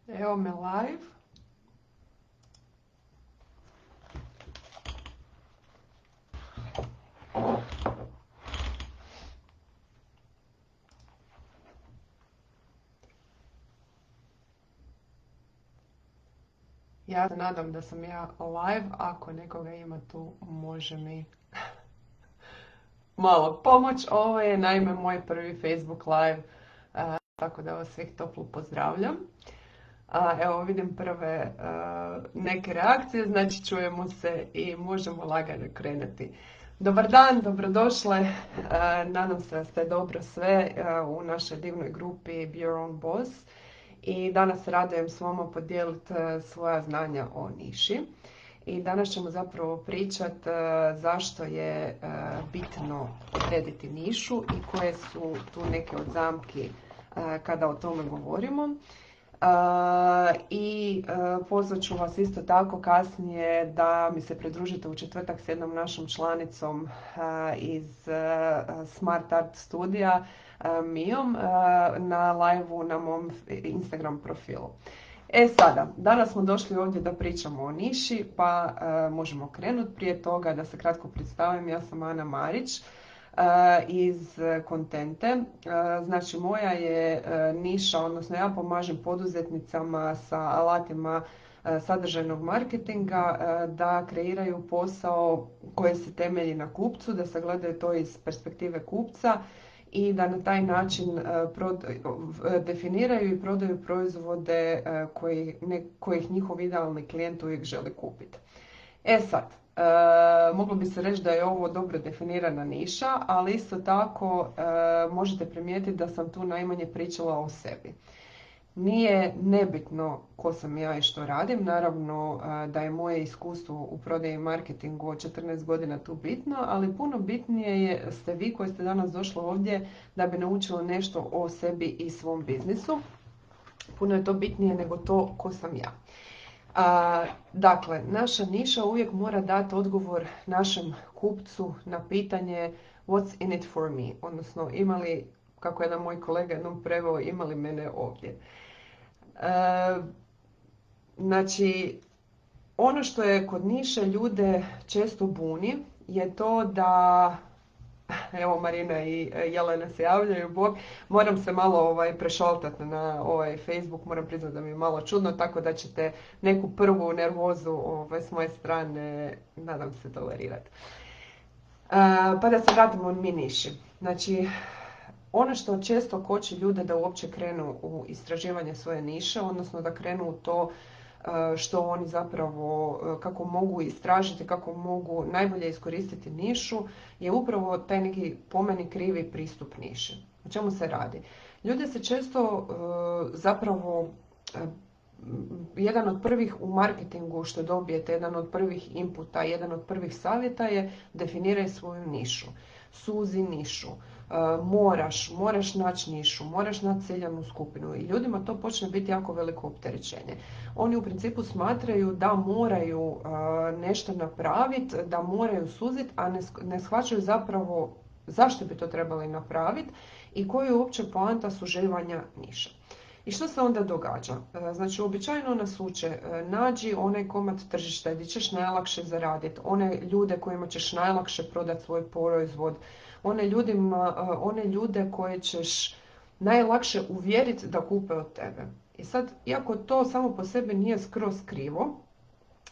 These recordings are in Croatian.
Evo me live. Ja se nadam da sam ja live. Ako nekoga ima tu, može mi malo pomoć. Ovo je naime moj prvi Facebook live, tako da vas svih toplo pozdravljam. Evo vidim prve neke reakcije, znači čujemo se i možemo lagano krenuti. Dobar dan, dobrodošle. Nadam se da ste dobro sve u našoj divnoj grupi Be Your Own Boss. I danas radujem s vama podijeliti svoja znanja o niši. I danas ćemo zapravo pričati zašto je bitno odrediti nišu i koje su tu neke od zamki kada o tome govorimo. I pozvat ću vas isto tako kasnije da mi se pridružite u četvrtak s jednom našom članicom iz Smart Art studija, Mijom, na live-u na mom Instagram profilu. Sada, danas smo došli ovdje da pričamo o niši, pa možemo krenuti. Prije toga da se kratko predstavim, ja sam Ana Marić iz Kontente. Znači moja je niša, odnosno ja pomažem poduzetnicama sa alatima sadržajnog marketinga da kreiraju posao koji se temelji na kupcu, da sagledaju to iz perspektive kupca i da na taj način definiraju i prodaju proizvode kojih njihov idealni klijent uvijek želi kupiti. Sad, moglo bi se reći da je ovo dobro definirana niša, ali isto tako možete primijetiti da sam tu najmanje pričala o sebi. Nije nebitno ko sam ja i što radim, naravno da je moje iskustvo u prodaji i marketingu od 14 godina tu bitno, ali puno bitnije ste vi koji ste danas došli ovdje da bi naučili nešto o sebi i svom biznisu. Puno je to bitnije nego to ko sam ja. Dakle, naša niša uvijek mora dati odgovor našem kupcu na pitanje what's in it for me, odnosno imali, kako jedan moj kolega jednom preveo, imali mene ovdje. Znači, ono što je kod niše ljude često buni je to da, evo Marina i Jelena se javljaju, bog, moram se malo prešaltati na Facebook, moram priznati da mi je malo čudno, tako da ćete neku prvu nervozu s moje strane, nadam se, tolerirati. Pa da se vratimo mi niši. Znači, ono što često koči ljude da uopće krenu u istraživanje svoje niše, odnosno da krenu u to što oni zapravo, kako mogu istražiti, kako mogu najbolje iskoristiti nišu, je upravo taj neki po meni krivi pristup niši. O čemu se radi? Ljudi se često zapravo, jedan od prvih u marketingu što dobijete, jedan od prvih inputa, jedan od prvih savjeta je definiraj svoju nišu. Suzi nišu. Moraš naći nišu, moraš naći ciljanu skupinu i ljudima to počne biti jako veliko opterećenje. Oni u principu smatraju da moraju nešto napraviti, da moraju suziti, a ne shvaćaju zapravo zašto bi to trebali napraviti i koja je uopće poanta suživanja niša. I što se onda događa? Znači, uobičajeno nas uče, nađi onaj komad tržišta gdje ćeš najlakše zaraditi, one ljude kojima ćeš najlakše prodati svoj proizvod, one ljude koje ćeš najlakše uvjeriti da kupe od tebe. I sad, iako to samo po sebi nije skroz krivo,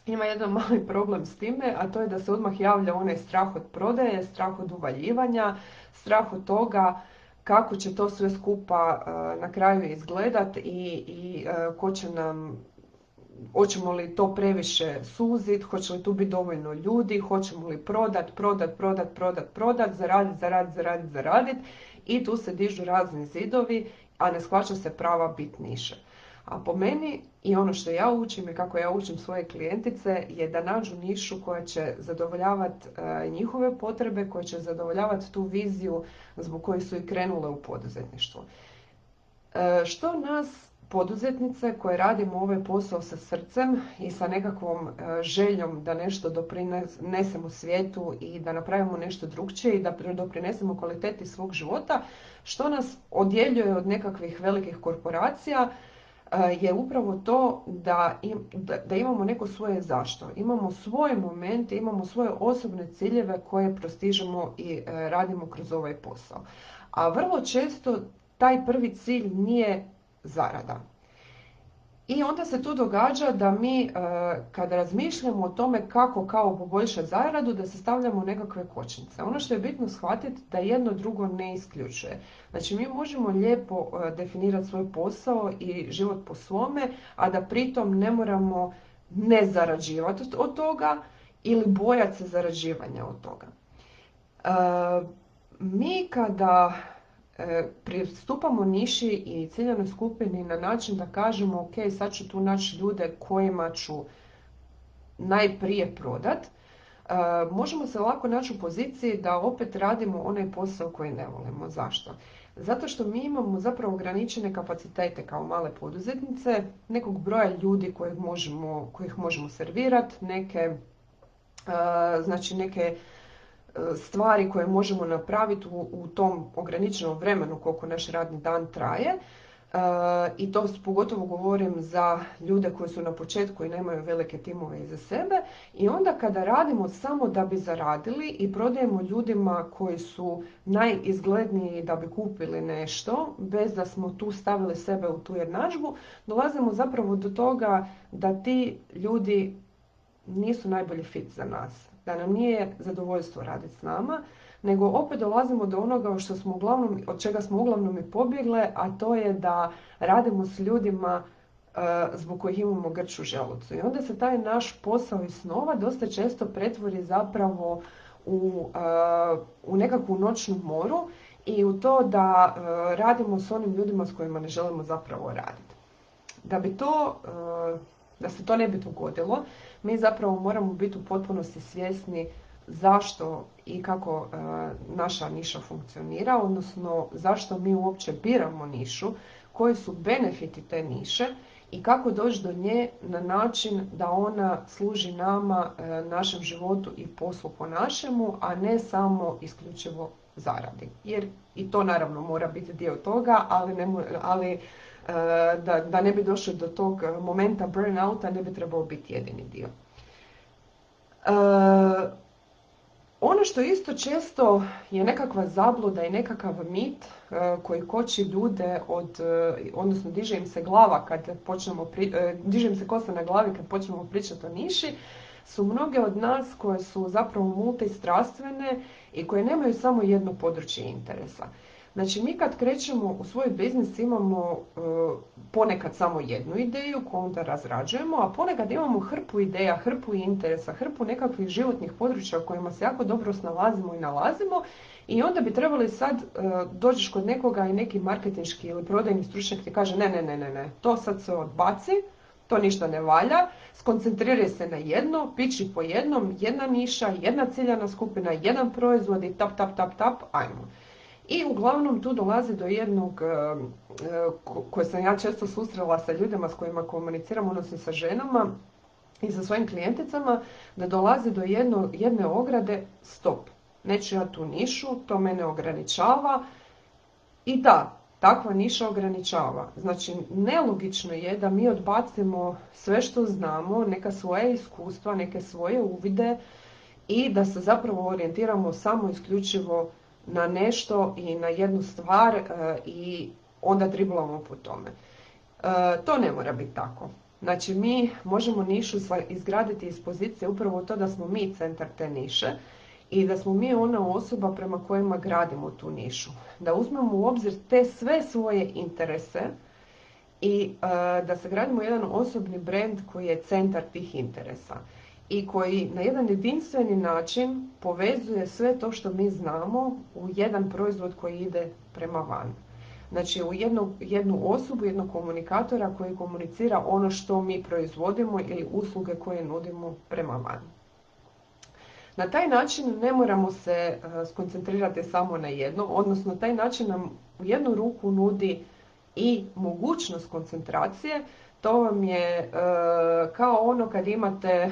ima jedan mali problem s time, a to je da se odmah javlja onaj strah od prodaje, strah od uvaljivanja, strah od toga kako će to sve skupa na kraju izgledat i ko će nam, hoćemo li to previše suzit, hoće li tu biti dovoljno ljudi, hoćemo li prodat, zaradit i tu se dižu razni zidovi, a ne shvaća se prava bit niše. A po meni i ono što ja učim i kako ja učim svoje klijentice je da nađu nišu koja će zadovoljavati njihove potrebe, koja će zadovoljavati tu viziju zbog koje su i krenule u poduzetništvo. Što nas poduzetnice koje radimo ovaj posao sa srcem i sa nekakvom željom da nešto doprinesemo svijetu i da napravimo nešto drukčije i da doprinesemo kvaliteti svog života, što nas odjeljuje od nekakvih velikih korporacija je upravo to da imamo neko svoje zašto. Imamo svoje momente, imamo svoje osobne ciljeve koje prostižemo i radimo kroz ovaj posao. A vrlo često taj prvi cilj nije zarada. I onda se tu događa da mi kada razmišljamo o tome kako kao poboljšati zaradu, da se stavljamo u nekakve kočnice. Ono što je bitno shvatiti da jedno drugo ne isključuje. Znači mi možemo lijepo definirati svoj posao i život po svome, a da pritom ne moramo ne zarađivati od toga ili bojati se zarađivanja od toga. Mi kada pristupamo niši i ciljanoj skupini na način da kažemo ok, sad ću tu naći ljude kojima ću najprije prodat, možemo se lako naći u poziciji da opet radimo onaj posao koji ne volimo. Zašto? Zato što mi imamo zapravo ograničene kapacitete kao male poduzetnice, nekog broja ljudi kojih možemo servirati, neke stvari koje možemo napraviti u tom ograničenom vremenu koliko naš radni dan traje. I to pogotovo govorim za ljude koji su na početku i nemaju velike timove iza sebe. I onda kada radimo samo da bi zaradili i prodajemo ljudima koji su najizgledniji da bi kupili nešto, bez da smo tu stavili sebe u tu jednadžbu, dolazimo zapravo do toga da ti ljudi nisu najbolji fit za nas. Da nam nije zadovoljstvo raditi s nama, nego opet dolazimo do onoga što smo od čega smo uglavnom i pobjegle, a to je da radimo s ljudima zbog kojih imamo grč u želucu. I onda se taj naš posao iz snova dosta često pretvori zapravo u nekakvu noćnu moru i u to da radimo s onim ljudima s kojima ne želimo zapravo raditi. Da se to ne bi dogodilo, mi zapravo moramo biti u potpunosti svjesni zašto i kako naša niša funkcionira, odnosno zašto mi uopće biramo nišu, koji su benefiti te niše i kako doći do nje na način da ona služi nama, našem životu i poslu po našemu, a ne samo isključivo zaradi. Jer i to naravno mora biti dio toga, ali da ne bi došli do tog momenta burnouta, ne bi trebao biti jedini dio. Ono što isto često je nekakva zabluda i nekakav mit koji koči ljude odnosno diže im se glava diže im se kosa na glavi kad počnemo pričati o niši, su mnoge od nas koje su zapravo multistrastvene i koje nemaju samo jedno područje interesa. Znači, mi kad krećemo u svoj biznis imamo ponekad samo jednu ideju koju onda razrađujemo, a ponekad imamo hrpu ideja, hrpu interesa, hrpu nekakvih životnih područja u kojima se jako dobro snalazimo i nalazimo i onda bi trebali sad dođeš kod nekoga i neki marketinški ili prodajni stručnjak ti kaže ne, to sad se odbaci, to ništa ne valja, skoncentriraj se na jedno, piči po jednom, jedna niša, jedna ciljana skupina, jedan proizvod i tap, ajmo. I uglavnom tu dolazi do jednog, koje sam ja često susrela sa ljudima s kojima komuniciram, odnosno sa ženama i sa svojim klijenticama, da dolazi do jedne ograde, stop, neću ja tu nišu, to mene ograničava. I da, takva niša ograničava. Znači, nelogično je da mi odbacimo sve što znamo, neka svoja iskustva, neke svoje uvide i da se zapravo orijentiramo samo isključivo na nešto i na jednu stvar i onda driblamo po tome. To ne mora biti tako. Znači, mi možemo nišu izgraditi iz pozicije upravo to da smo mi centar te niše i da smo mi ona osoba prema kojima gradimo tu nišu. Da uzmemo u obzir te sve svoje interese i da se gradimo jedan osobni brand koji je centar tih interesa i koji na jedan jedinstveni način povezuje sve to što mi znamo u jedan proizvod koji ide prema van. Znači u jednu osobu, jednog komunikatora koji komunicira ono što mi proizvodimo ili usluge koje nudimo prema van. Na taj način ne moramo se skoncentrirati samo na jedno, odnosno taj način nam u jednu ruku nudi i mogućnost koncentracije. To vam je kao ono kad imate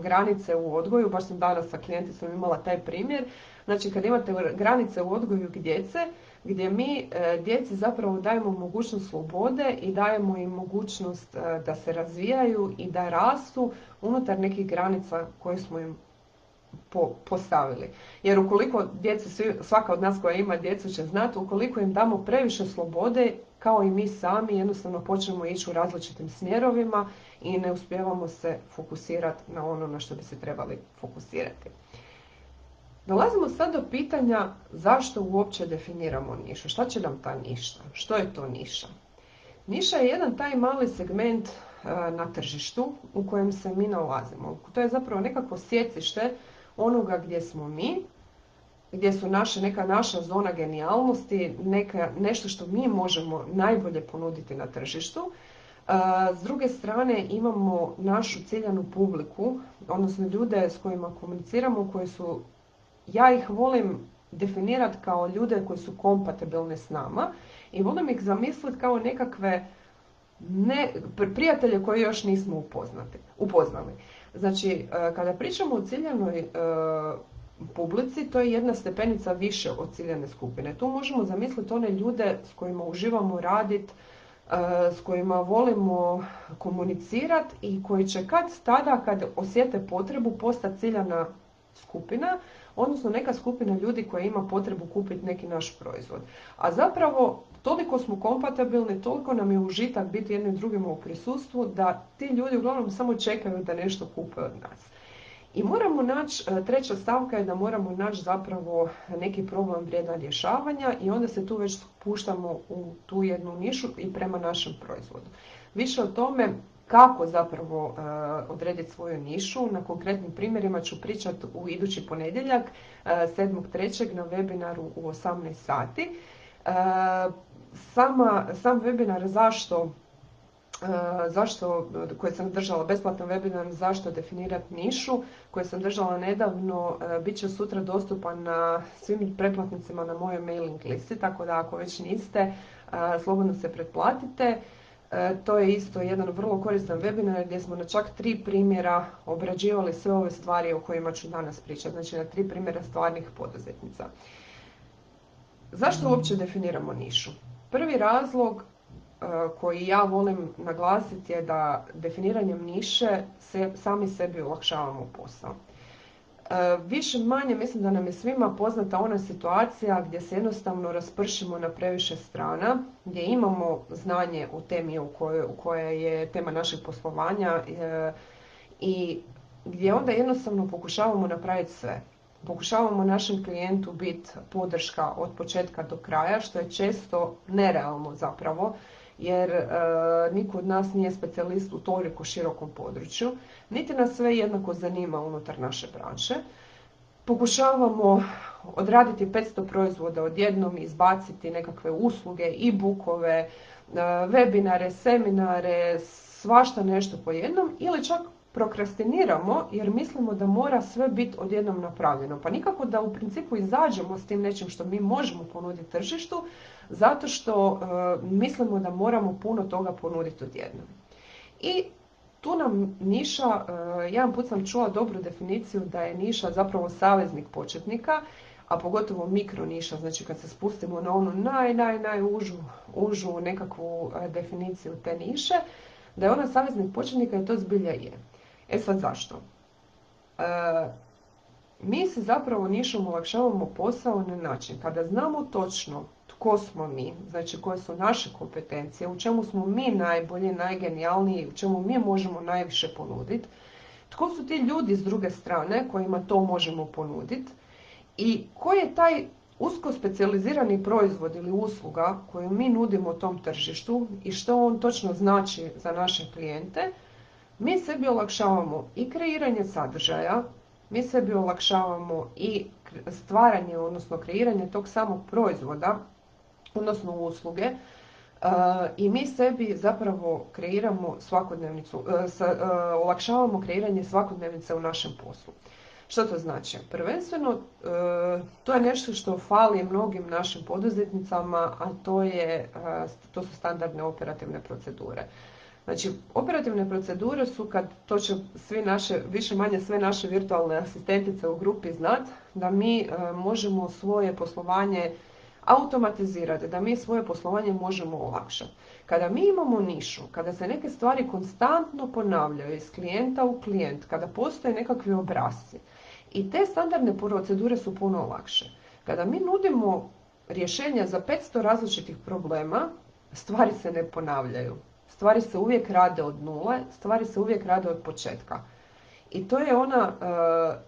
granice u odgoju, baš sam danas sa klijenticom imala taj primjer. Znači kad imate granice u odgoju djece, gdje mi djeci zapravo dajemo mogućnost slobode i dajemo im mogućnost da se razvijaju i da rastu unutar nekih granica koje smo im postavili. Jer ukoliko svaka od nas koja ima djecu će znati, ukoliko im damo previše slobode, kao i mi sami, jednostavno počnemo ići u različitim smjerovima i ne uspijevamo se fokusirati na ono na što bi se trebali fokusirati. Dolazimo sad do pitanja zašto uopće definiramo nišu. Šta će nam ta niša? Što je to niša? Niša je jedan taj mali segment na tržištu u kojem se mi nalazimo. To je zapravo nekako sjecište onoga gdje smo mi, gdje su neka naša zona genijalnosti, nešto što mi možemo najbolje ponuditi na tržištu. S druge strane imamo našu ciljanu publiku, odnosno ljude s kojima komuniciramo, koji su, ja ih volim definirati kao ljude koji su kompatibilni s nama i volim ih zamisliti kao nekakve prijatelje koje još nismo upoznali. Znači, kada pričamo o ciljanoj publici, to je jedna stepenica više od ciljane skupine. Tu možemo zamisliti one ljude s kojima uživamo raditi, s kojima volimo komunicirati i koji će kad osjete potrebu postati ciljana skupina, odnosno neka skupina ljudi koja ima potrebu kupiti neki naš proizvod. A zapravo toliko smo kompatibilni, toliko nam je užitak biti jednim drugima u prisustvu da ti ljudi uglavnom samo čekaju da nešto kupe od nas. I moramo naći, treća stavka je da moramo naći zapravo neki problem vrijedan rješavanja i onda se tu već spuštamo u tu jednu nišu i prema našem proizvodu. Više o tome kako zapravo odrediti svoju nišu, na konkretnim primjerima ću pričati u idući ponedjeljak, 7.3. na webinaru u 18 sati. Sam webinar koji sam držala, besplatan webinar zašto definirati nišu, koji sam držala nedavno, bit će sutra dostupan na svim pretplatnicima na mojoj mailing listi, tako da ako već niste, slobodno se pretplatite. To je isto jedan vrlo koristan webinar gdje smo na čak 3 primjera obrađivali sve ove stvari o kojima ću danas pričati, znači na 3 primjera stvarnih poduzetnica. Zašto uopće definiramo nišu? Prvi razlog koji ja volim naglasiti je da definiranjem niše sami sebi olakšavamo posao. Više manje mislim da nam je svima poznata ona situacija gdje se jednostavno raspršimo na previše strana, gdje imamo znanje u temi u kojoj je tema našeg poslovanja i gdje onda jednostavno pokušavamo napraviti sve. Pokušavamo našem klijentu biti podrška od početka do kraja, što je često nerealno zapravo, jer niko od nas nije specijalist u toliko širokom području, niti nas sve jednako zanima unutar naše branše. Pokušavamo odraditi 500 proizvoda odjednom, izbaciti nekakve usluge, e-bookove, webinare, seminare, svašta nešto po jednom, ili čak prokrastiniramo jer mislimo da mora sve biti odjednom napravljeno. Pa nikako da u principu izađemo s tim nečim što mi možemo ponuditi tržištu, zato što mislimo da moramo puno toga ponuditi odjednom. I tu nam niša, jedan put sam čula dobru definiciju da je niša zapravo saveznik početnika, a pogotovo mikro niša, znači kad se spustimo na onu najužu nekakvu definiciju te niše, da je ona saveznik početnika i to zbilja je. E sad zašto? Mi se zapravo nišom olakšavamo posao na način kada znamo točno tko smo mi, znači koje su naše kompetencije, u čemu smo mi najbolji, najgenijalniji, u čemu mi možemo najviše ponuditi, tko su ti ljudi s druge strane kojima to možemo ponuditi i koji je taj usko specijalizirani proizvod ili usluga koju mi nudimo tom tržištu i što on točno znači za naše klijente, mi sebi olakšavamo i kreiranje sadržaja, mi sebi olakšavamo i stvaranje, odnosno kreiranje tog samog proizvoda, odnosno usluge, i mi sebi zapravo kreiramo svakodnevnicu, olakšavamo kreiranje svakodnevnice u našem poslu. Što to znači? Prvenstveno, to je nešto što fali mnogim našim poduzetnicama, a to su standardne operativne procedure. Znači, operativne procedure su kad, to će više manje sve naše virtualne asistentice u grupi znat, da mi možemo svoje poslovanje automatizirati, da mi svoje poslovanje možemo olakšati. Kada mi imamo nišu, kada se neke stvari konstantno ponavljaju iz klijenta u klijent, kada postoje nekakvi obrasci i te standardne procedure su puno lakše. Kada mi nudimo rješenja za 500 različitih problema, stvari se ne ponavljaju. Stvari se uvijek rade od nule, stvari se uvijek rade od početka. I to je ona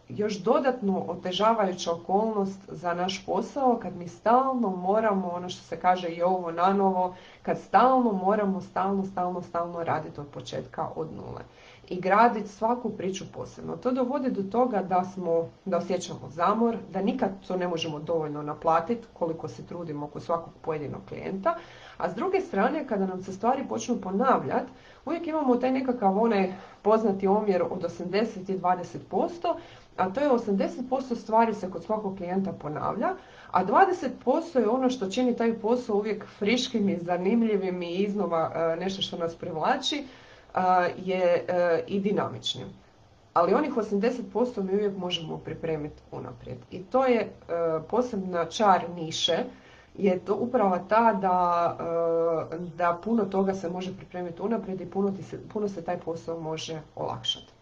još dodatno otežavajuća okolnost za naš posao kad mi stalno moramo, ono što se kaže i ovo nanovo, kad stalno moramo stalno raditi od početka od nule. I graditi svaku priču posebno. To dovodi do toga da osjećamo zamor, da nikad to ne možemo dovoljno naplatiti koliko se trudimo kod svakog pojedinog klijenta. A s druge strane, kada nam se stvari počnu ponavljati, uvijek imamo taj nekakav onaj poznati omjer od 80 i 20%, a to je 80% stvari se kod svakog klijenta ponavlja, a 20% je ono što čini taj posao uvijek friškim i zanimljivim i iznova nešto što nas privlači je i dinamičnim. Ali onih 80% mi uvijek možemo pripremiti unaprijed. I to je posebna čar niše, je to upravo ta da puno toga se može pripremiti unaprijed i puno se taj posao može olakšati.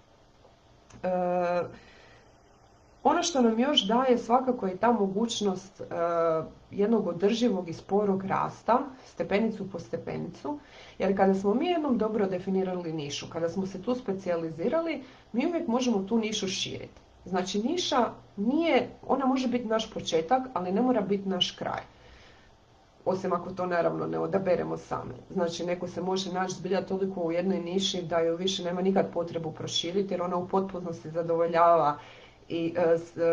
Ono što nam još daje svakako je ta mogućnost jednog održivog i sporog rasta, stepenicu po stepenicu, jer kada smo mi jednom dobro definirali nišu, kada smo se tu specijalizirali, mi uvijek možemo tu nišu širiti. Znači niša ona može biti naš početak, ali ne mora biti naš kraj. Osim ako to naravno ne odaberemo sami. Znači neko se može naći zbilja toliko u jednoj niši da ju više nema nikad potrebu proširiti jer ona u potpunosti zadovoljava i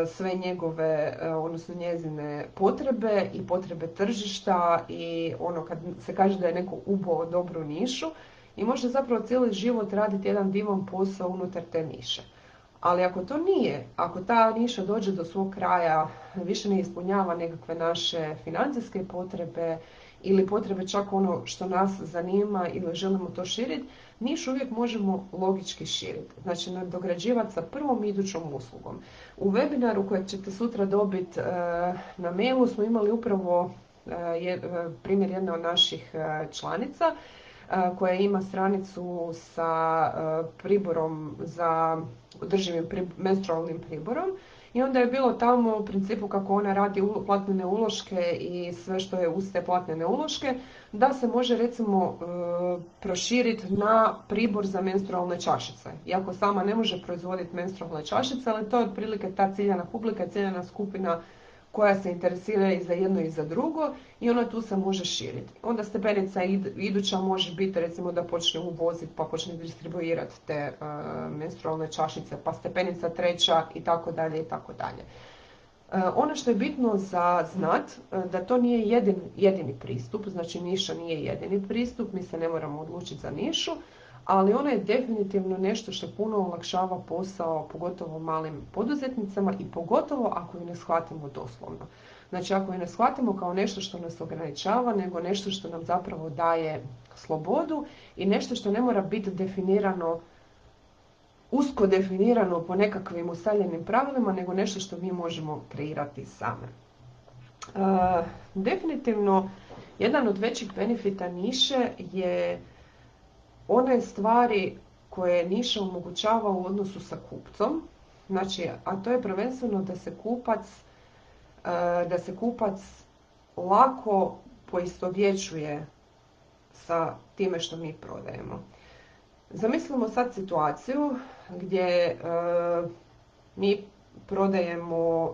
sve njegove, odnosno njezine potrebe i potrebe tržišta i ono kad se kaže da je neko ubao dobru nišu i može zapravo cijeli život raditi jedan divan posao unutar te niše. Ali ako to nije, ako ta niša dođe do svog kraja, više ne ispunjava nekakve naše financijske potrebe ili potrebe čak ono što nas zanima ili želimo to širiti, niš uvijek možemo logički širiti. Znači nadograđivati sa prvom idućom uslugom. U webinaru kojeg ćete sutra dobiti na mailu smo imali upravo primjer jedne od naših članica koja ima stranicu sa priborom za održivim menstrualnim priborom i onda je bilo tamo u principu kako ona radi platnene uloške i sve što je uz te platnene uloške, da se može recimo proširiti na pribor za menstrualne čašice. Iako sama ne može proizvoditi menstrualne čašice, ali to je otprilike ta ciljana publika, ciljana skupina koja se interesira i za jedno i za drugo i ona tu se može širiti. Onda stepenica iduća može biti recimo da počne uvoziti pa počne distribuirati te menstrualne čašice, pa stepenica treća i tako dalje i tako dalje. Ono što je bitno za znat da to nije jedini pristup, znači niša nije jedini pristup, mi se ne moramo odlučiti za nišu, ali ona je definitivno nešto što puno olakšava posao, pogotovo malim poduzetnicama i pogotovo ako ju ne shvatimo doslovno. Znači ako ju ne shvatimo kao nešto što nas ograničava, nego nešto što nam zapravo daje slobodu i nešto što ne mora biti definirano, usko definirano po nekakvim ustaljenim pravilima, nego nešto što mi možemo kreirati same. Definitivno, jedan od većih benefita niše je one stvari koje niša omogućava u odnosu sa kupcom, znači, a to je prvenstveno da se kupac lako poistovjećuje sa time što mi prodajemo. Zamislimo sad situaciju gdje mi prodajemo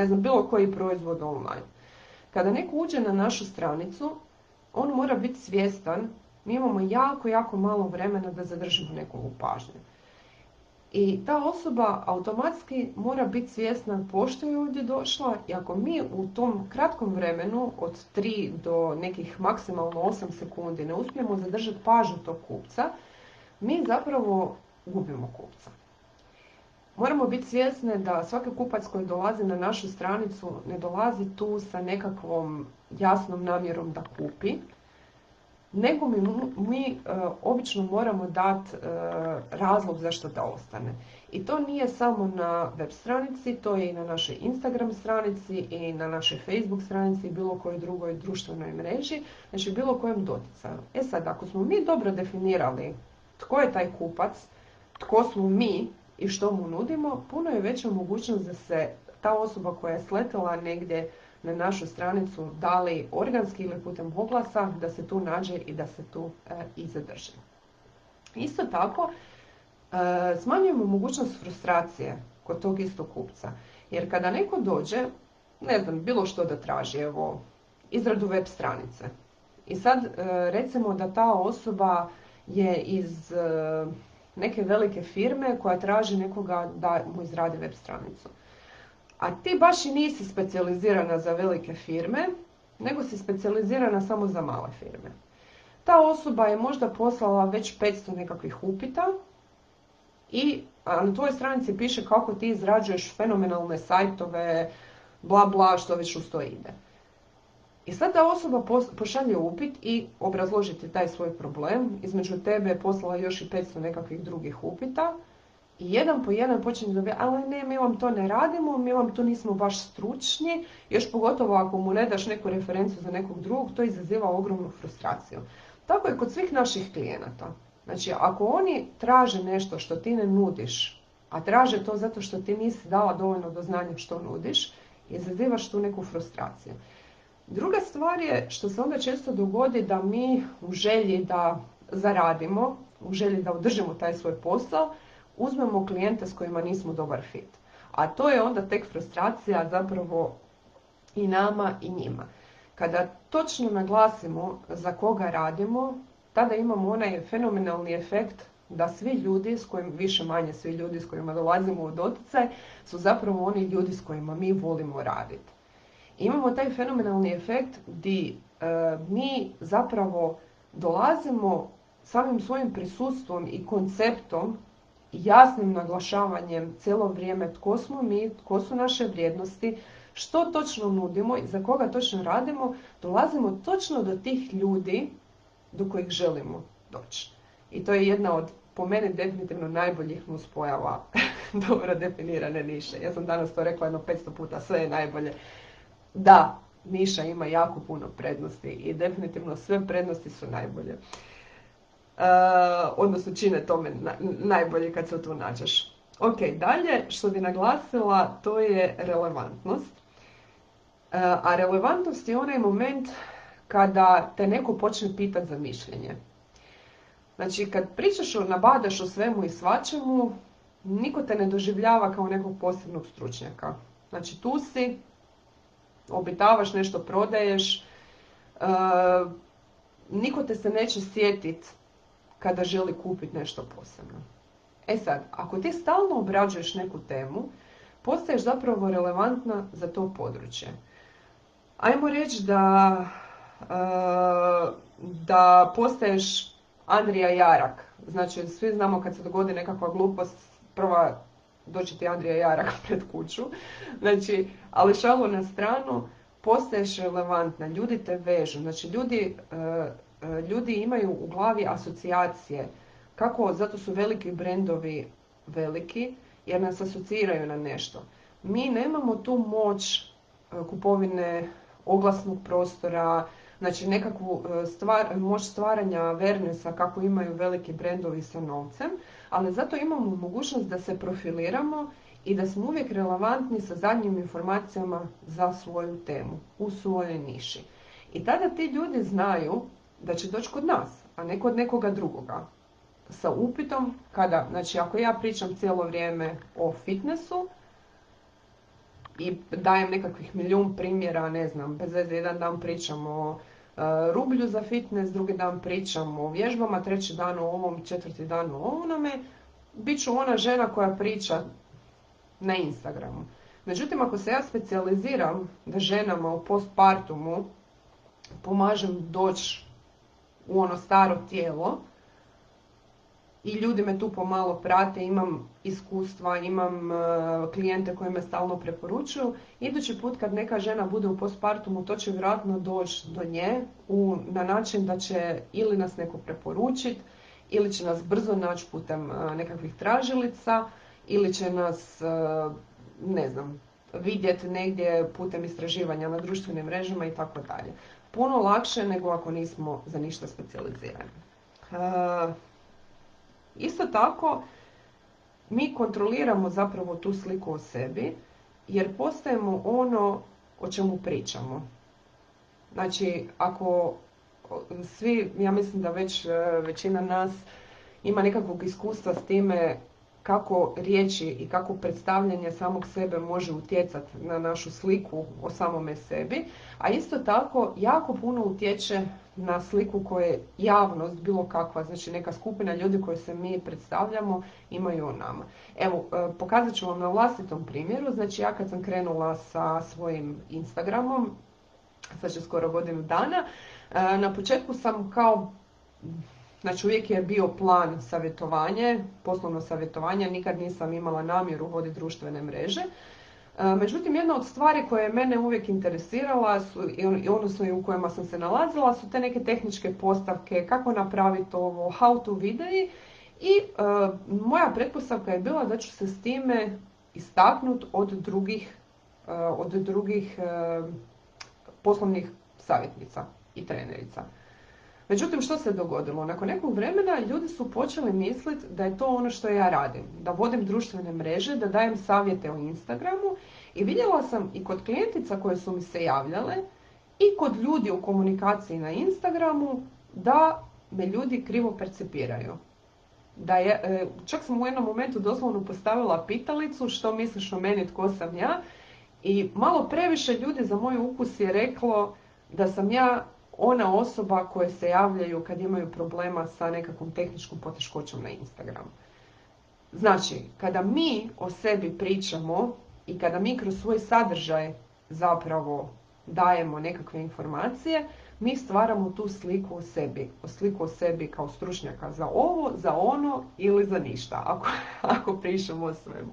bilo koji proizvod online. Kada neko uđe na našu stranicu, on mora biti svjestan, mi imamo jako malo vremena da zadržimo nekovu pažnju. I ta osoba automatski mora biti svjesna pošto je ovdje došla i ako mi u tom kratkom vremenu od 3 do nekih maksimalno 8 sekundi ne uspijemo zadržati pažnju tog kupca, mi zapravo gubimo kupca. Moramo biti svjesni da svaki kupac koji dolazi na našu stranicu ne dolazi tu sa nekakvom jasnom namjerom da kupi, nego mi obično moramo dati razlog zašto da ostane. I to nije samo na web stranici, to je i na našoj Instagram stranici i na našoj Facebook stranici i bilo kojoj drugoj društvenoj mreži, znači bilo kojem doticaju. E sad, ako smo mi dobro definirali tko je taj kupac, tko smo mi i što mu nudimo, puno je veća mogućnost da se ta osoba koja je sletela negdje na našu stranicu, da li organski ili putem oglasa, da se tu nađe i da se tu i zadrži. Isto tako, smanjujemo mogućnost frustracije kod tog istog kupca. Jer kada neko dođe, ne znam, bilo što da traži, evo, izradu web stranice. I sad recimo da ta osoba je iz neke velike firme koja traži nekoga da mu izradi web stranicu. A ti baš i nisi specijalizirana za velike firme, nego si specijalizirana samo za male firme. Ta osoba je možda poslala već 500 nekakvih upita a na tvojoj stranici piše kako ti izrađuješ fenomenalne sajtove, bla bla, što već uz to ide. I sad ta osoba pošalje upit i obrazloži ti taj svoj problem. Između tebe je poslala još i 500 nekakvih drugih upita. I jedan po jedan počinje dobiti, ali ne, mi vam to ne radimo, mi vam to nismo baš stručni. Još pogotovo ako mu ne daš neku referencu za nekog drugog, to izaziva ogromnu frustraciju. Tako je kod svih naših klijenata. Znači, ako oni traže nešto što ti ne nudiš, a traže to zato što ti nisi dala dovoljno do znanja što nudiš, izazivaš tu neku frustraciju. Druga stvar je što se onda često dogodi da mi u želji da zaradimo, u želji da održimo taj svoj posao, uzmemo klijente s kojima nismo dobar fit. A to je onda tek frustracija zapravo i nama i njima. Kada točno naglasimo za koga radimo, tada imamo onaj fenomenalni efekt da svi ljudi, više manje svi ljudi s kojima dolazimo u doticaj, su zapravo oni ljudi s kojima mi volimo raditi. Imamo taj fenomenalni efekt gdje mi zapravo dolazimo samim svojim prisustvom i konceptom, jasnim naglašavanjem cijelo vrijeme tko smo mi, tko su naše vrijednosti, što točno nudimo i za koga točno radimo, dolazimo točno do tih ljudi do kojih želimo doći. I to je jedna od, po meni, definitivno najboljih nuspojava dobro definirane niše. Ja sam danas to rekla jedno 500 puta, sve je najbolje. Da, niša ima jako puno prednosti i definitivno sve prednosti su najbolje. Odnosno čine tome najbolje kad se tu nađeš. Ok, dalje što bi naglasila, to je relevantnost. A relevantnost je onaj moment kada te neko počne pitati za mišljenje. Znači, kad pričaš, nabadaš o svemu i svačemu, niko te ne doživljava kao nekog posebnog stručnjaka. Znači, tu si, obitavaš, nešto prodaješ, niko te se neće sjetiti kada želi kupiti nešto posebno. E sad, ako ti stalno obrađuješ neku temu, postaješ zapravo relevantna za to područje. Ajmo reći da postaješ Andrija Jarak. Znači, svi znamo kad se dogodi nekakva glupost, prva doći ti Andrija Jarak pred kuću. Znači, ali šalu na stranu, postaješ relevantna, ljudi te vežu. Znači, ljudi imaju u glavi asocijacije. Kako? Zato su veliki brendovi veliki, jer nas asociraju na nešto. Mi nemamo tu moć kupovine oglasnog prostora, znači nekakvu moć stvaranja awarenessa kako imaju veliki brendovi sa novcem, ali zato imamo mogućnost da se profiliramo i da smo uvijek relevantni sa zadnjim informacijama za svoju temu, u svojoj niši. I tada ti ljudi znaju da će doći kod nas, a ne kod nekoga drugoga. Sa upitom, znači ako ja pričam cijelo vrijeme o fitnessu i dajem nekakvih milijun primjera, ne znam, bez veze, jedan dan pričam o rublju za fitness, drugi dan pričam o vježbama, treći dan o ovom, četvrti dan o onome, bit ću ona žena koja priča na Instagramu. Međutim, ako se ja specijaliziram da ženama u postpartumu pomažem doći u ono staro tijelo, i ljudi me tu pomalo prate, imam iskustva, imam klijente koji me stalno preporučuju. Idući put kad neka žena bude u postpartumu, to će vjerojatno doći do nje na način da će ili nas neko preporučiti, ili će nas brzo naći putem nekakvih tražilica, ili će nas, ne znam, vidjeti negdje putem istraživanja na društvenim mrežama i tako dalje. Puno lakše nego ako nismo za ništa specijalizirani. Isto tako, mi kontroliramo zapravo tu sliku o sebi, jer postajemo ono o čemu pričamo. Znači, ako svi, ja mislim da već većina nas ima nekakvog iskustva s time kako riječi i kako predstavljanje samog sebe može utjecati na našu sliku o samome sebi, a isto tako jako puno utječe na sliku koje javnost, bilo kakva, znači neka skupina ljudi koje se mi predstavljamo, imaju o nama. Evo, pokazat ću vam na vlastitom primjeru. Znači, ja kad sam krenula sa svojim Instagramom, sad će skoro godinu dana, na početku sam znači uvijek je bio plan savjetovanje, poslovno savjetovanje, nikad nisam imala namjeru voditi društvene mreže. Međutim, jedna od stvari koja je mene uvijek interesirala odnosno i u kojima sam se nalazila su te neke tehničke postavke, kako napraviti ovo, how to videi i moja pretpostavka je bila da ću se s time istaknuti od drugih poslovnih savjetnica i trenerica. Međutim, što se dogodilo? Nakon nekog vremena ljudi su počeli misliti da je to ono što ja radim. Da vodim društvene mreže, da dajem savjete o Instagramu i vidjela sam i kod klijentica koje su mi se javljale i kod ljudi u komunikaciji na Instagramu da me ljudi krivo percipiraju. Čak sam u jednom momentu doslovno postavila pitalicu što misliš o meni, tko sam ja, i malo previše ljudi za moj ukus je reklo da sam ja ona osoba koje se javljaju kad imaju problema sa nekakvom tehničkom poteškoćom na Instagramu. Znači, kada mi o sebi pričamo i kada mi kroz svoj sadržaj zapravo dajemo nekakve informacije, mi stvaramo tu sliku o sebi. Sliku o sebi kao stručnjaka za ovo, za ono ili za ništa, ako pričamo o svemu.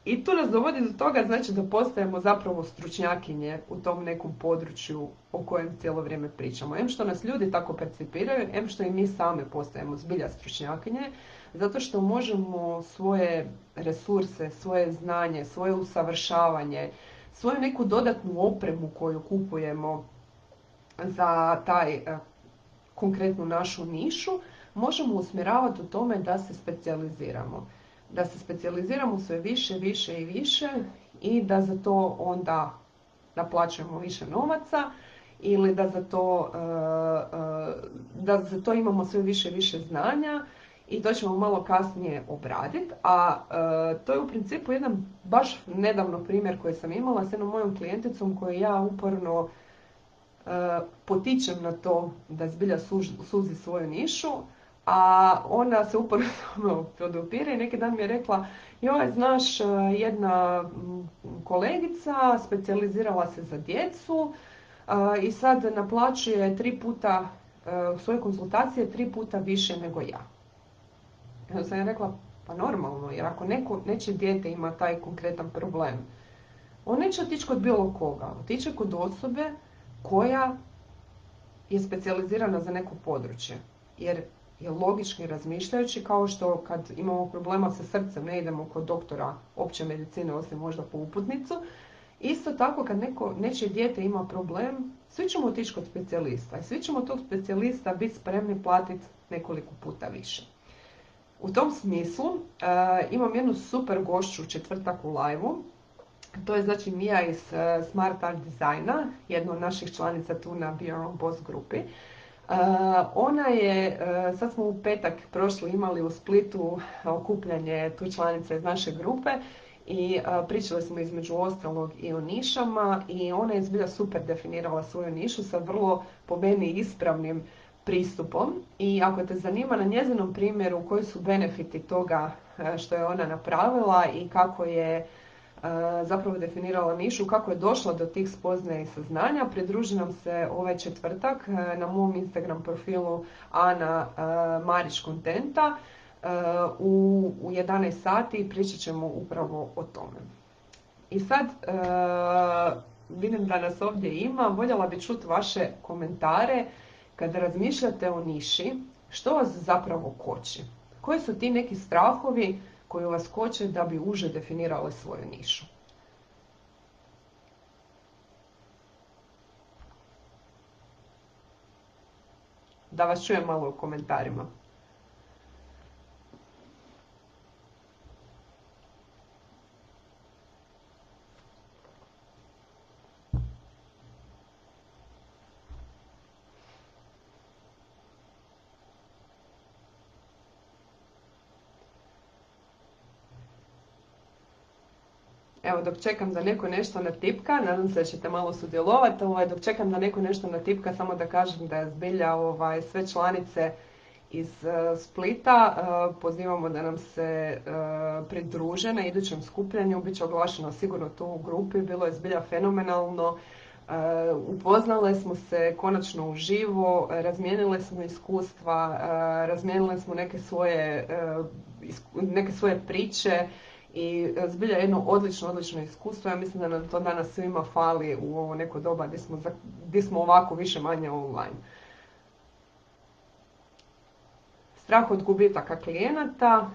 I tu nas dovodi do toga, znači, da postajemo zapravo stručnjakinje u tom nekom području o kojem cijelo vrijeme pričamo. Em što nas ljudi tako percipiraju, em što i mi same postajemo zbilja stručnjakinje, zato što možemo svoje resurse, svoje znanje, svoje usavršavanje, svoju neku dodatnu opremu koju kupujemo za taj konkretnu našu nišu, možemo usmjeravati u tome da se specijaliziramo. Da se specijaliziramo sve više, više i više i da za to onda naplaćujemo više novaca ili da za to imamo sve više i više znanja i to ćemo malo kasnije obraditi. A to je u principu jedan baš nedavno primjer koji sam imala s jednom mojom klijenticom koju ja uporno potičem na to da zbilja suzi svoju nišu. A ona se uporno podupire i neki dan mi je rekla, joj, znaš, jedna kolegica specijalizirala se za djecu i sad naplaćuje 3 puta svoje konzultacije 3 puta više nego ja. I onda sam ja rekla, pa normalno, jer ako nečije dijete ima taj konkretan problem, on neće otići kod bilo koga, otiće kod osobe koja je specijalizirana za neko područje. Jer je logički razmišljajući, kao što kad imamo problema sa srcem ne idemo kod doktora opće medicine osim možda po uputnicu, isto tako kad nečije dijete ima problem, svi ćemo otići kod specijalista i svi ćemo tog specijalista biti spremni platiti nekoliko puta više. U tom smislu imam jednu super gošću u četvrtak u live-u. To je znači Mija iz Smart Art Designa, jedna od naših članica tu na Be Your Own Boss grupi. Ona je, sad smo u petak prošli imali u Splitu okupljanje tu članica iz naše grupe i pričali smo između ostalog i o nišama i ona je zbilja super definirala svoju nišu sa vrlo po meni ispravnim pristupom i ako te zanima na njezinom primjeru koji su benefiti toga što je ona napravila i kako je zapravo definirala nišu, kako je došla do tih spoznaja i saznanja. Pridruži nam se ovaj četvrtak na mom Instagram profilu Ana Marić Kontenta u 11 sati i pričat ćemo upravo o tome. I sad vidim da nas ovdje ima, voljela bi čuti vaše komentare kada razmišljate o niši, što vas zapravo koči? Koji su ti neki strahovi koji vas koče da bi uže definirali svoju nišu? Da vas čujem malo u komentarima. Evo, dok čekam da neko nešto natipka, nadam se da ćete malo sudjelovati, dok čekam da neko nešto natipka, samo da kažem da je zbilja sve članice iz Splita pozivamo da nam se pridruže na idućem skupljanju, bit će oglašeno sigurno tu u grupi, bilo je zbilja fenomenalno, upoznale smo se konačno uživo, razmijenile smo iskustva, razmijenile smo neke svoje priče, i zbilja jedno odlično iskustvo. Ja mislim da nam to danas svima fali u ovo neko doba gdje smo ovako više manje online. Strah od gubitaka klijenata,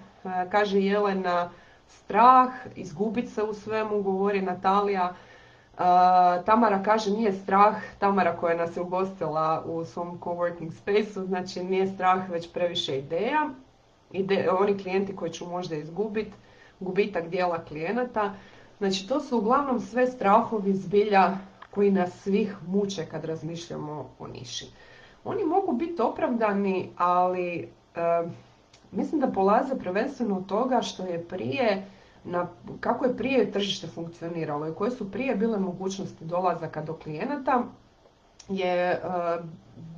kaže Jelena, strah, izgubiti se u svemu, govori Natalija. Tamara kaže nije strah, Tamara koja nas je ugostila u svom coworking space-u, znači nije strah već previše ideja. Oni klijenti koji ću možda izgubiti, gubitak dijela klijenata. Znači to su uglavnom sve strahovi zbilja koji nas svih muče kad razmišljamo o niši. Oni mogu biti opravdani, ali mislim da polaze prvenstveno od toga što je kako je prije tržište funkcioniralo i koje su prije bile mogućnosti dolazaka do klijenata je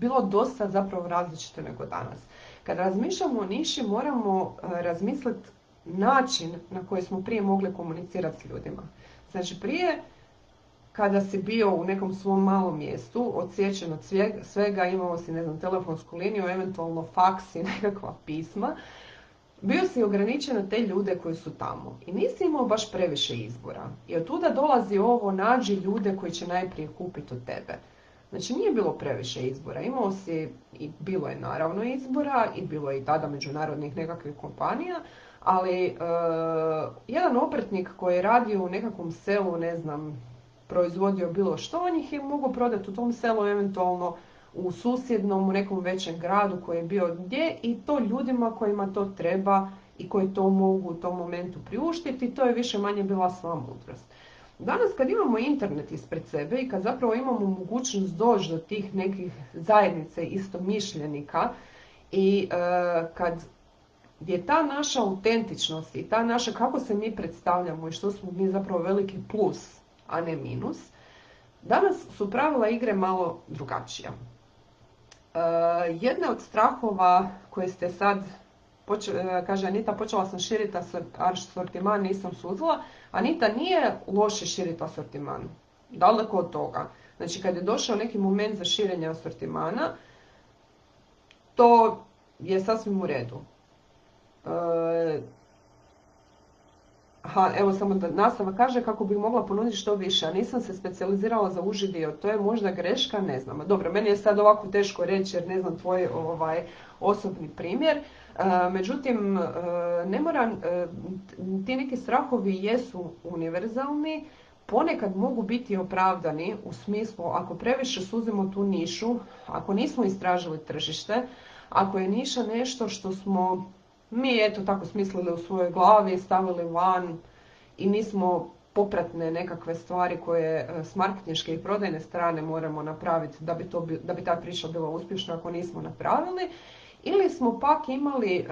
bilo dosta zapravo različito nego danas. Kad razmišljamo o niši moramo razmisliti način na koji smo prije mogli komunicirati s ljudima. Znači prije, kada si bio u nekom svom malom mjestu, odsječen od svega, imao si, telefonsku liniju, eventualno faks i nekakva pisma, bio si ograničen na te ljude koji su tamo. I nisi imao baš previše izbora. I od tuda dolazi ovo, nađi ljude koji će najprije kupiti od tebe. Znači nije bilo previše izbora. Imao si, i bilo je naravno izbora, i bilo je i tada međunarodnih nekakvih kompanija, ali jedan obrtnik koji je radio u nekakvom selu, proizvodio bilo što, on ih je mogao prodati u tom selu, eventualno u susjednom, u nekom većem gradu koji je bio gdje, i to ljudima kojima to treba i koji to mogu u tom momentu priuštiti. To je više manje bila sva mudrost. Danas kad imamo internet ispred sebe i kad zapravo imamo mogućnost doći do tih nekih zajednice istomišljenika i kad je ta naša autentičnost i ta naša kako se mi predstavljamo i što smo mi zapravo veliki plus, a ne minus, danas su pravila igre malo drugačija. Jedna od strahova koje ste sad, kaže Anita, počela sam širiti asortiman, nisam suzila. Anita, nije loše širiti asortiman, daleko od toga. Znači kad je došao neki moment za širenje asortimana, to je sasvim u redu. Evo samo da nastava kaže kako bih mogla ponuditi što više, a nisam se specijalizirala za uži dio. To je možda greška, ne znam. Dobro, meni je sad ovako teško reći jer ne znam tvoj osobni primjer. Međutim, ne moram, ti neki strahovi jesu univerzalni, ponekad mogu biti opravdani u smislu ako previše suzimo tu nišu, ako nismo istražili tržište, ako je niša nešto što smo mi tako smislili u svojoj glavi, stavili van i nismo popratne nekakve stvari koje s marketinške i prodajne strane moramo napraviti da bi ta priča bila uspješna ako nismo napravili. Ili smo pak imali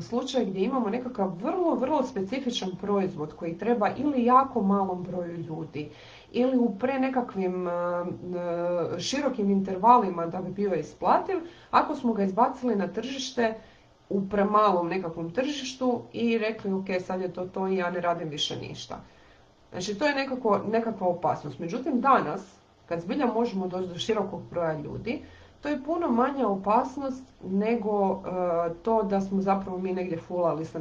slučaj gdje imamo nekakav vrlo specifičan proizvod koji treba ili jako malom broju ljudi ili u pre nekakvim širokim intervalima da bi bio isplativ, ako smo ga izbacili na tržište u premalom nekakvom tržištu i rekli ok, sad je to i ja ne radim više ništa. Znači to je nekakva opasnost. Međutim, danas, kad zbilja možemo doći do širokog broja ljudi, to je puno manja opasnost nego to da smo zapravo mi negdje fulali sa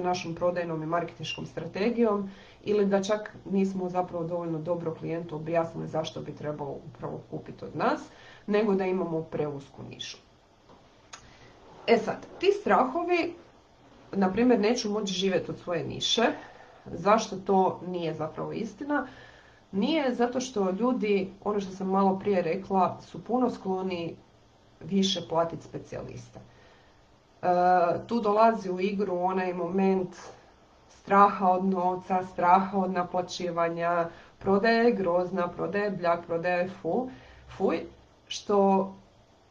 našom prodajnom i marketinškom strategijom ili da čak nismo zapravo dovoljno dobro klijentu objasnili zašto bi trebao upravo kupiti od nas, nego da imamo preusku nišu. E sad, ti strahovi, na primjer, neću moći živjeti od svoje niše. Zašto to nije zapravo istina? Nije zato što ljudi, ono što sam malo prije rekla, su puno skloni više platiti specijaliste. Tu dolazi u igru onaj moment straha od novca, straha od naplaćivanja, prodaja je grozna, prodaja je bljak, prodaja je fuj, što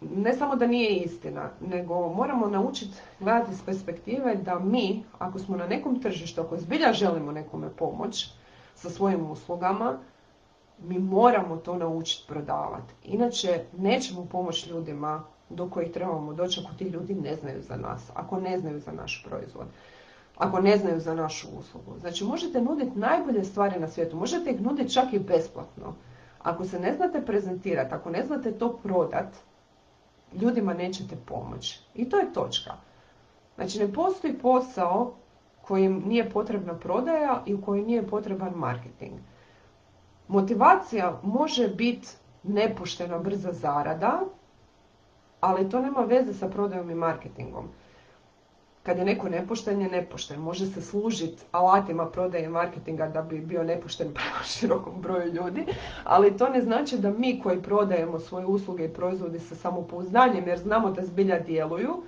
ne samo da nije istina, nego moramo naučiti gledati s perspektive da mi, ako smo na nekom tržištu, ako zbilja želimo nekome pomoći sa svojim uslugama, mi moramo to naučiti prodavati. Inače, nećemo pomoći ljudima do kojih trebamo doći ako ti ljudi ne znaju za nas, ako ne znaju za naš proizvod, ako ne znaju za našu uslugu. Znači, možete nuditi najbolje stvari na svijetu, možete ih nuditi čak i besplatno. Ako se ne znate prezentirati, ako ne znate to prodati, ljudima nećete pomoći. I to je točka. Znači, ne postoji posao kojim nije potrebna prodaja i u kojem nije potreban marketing. Motivacija može biti nepoštena brza zarada, ali to nema veze sa prodajom i marketingom. Kad je neko nepošten, je nepošten. Može se služiti alatima prodaje i marketinga da bi bio nepošten prema širokom broju ljudi, ali to ne znači da mi koji prodajemo svoje usluge i proizvode sa samopouzdanjem, jer znamo da zbilja djeluju,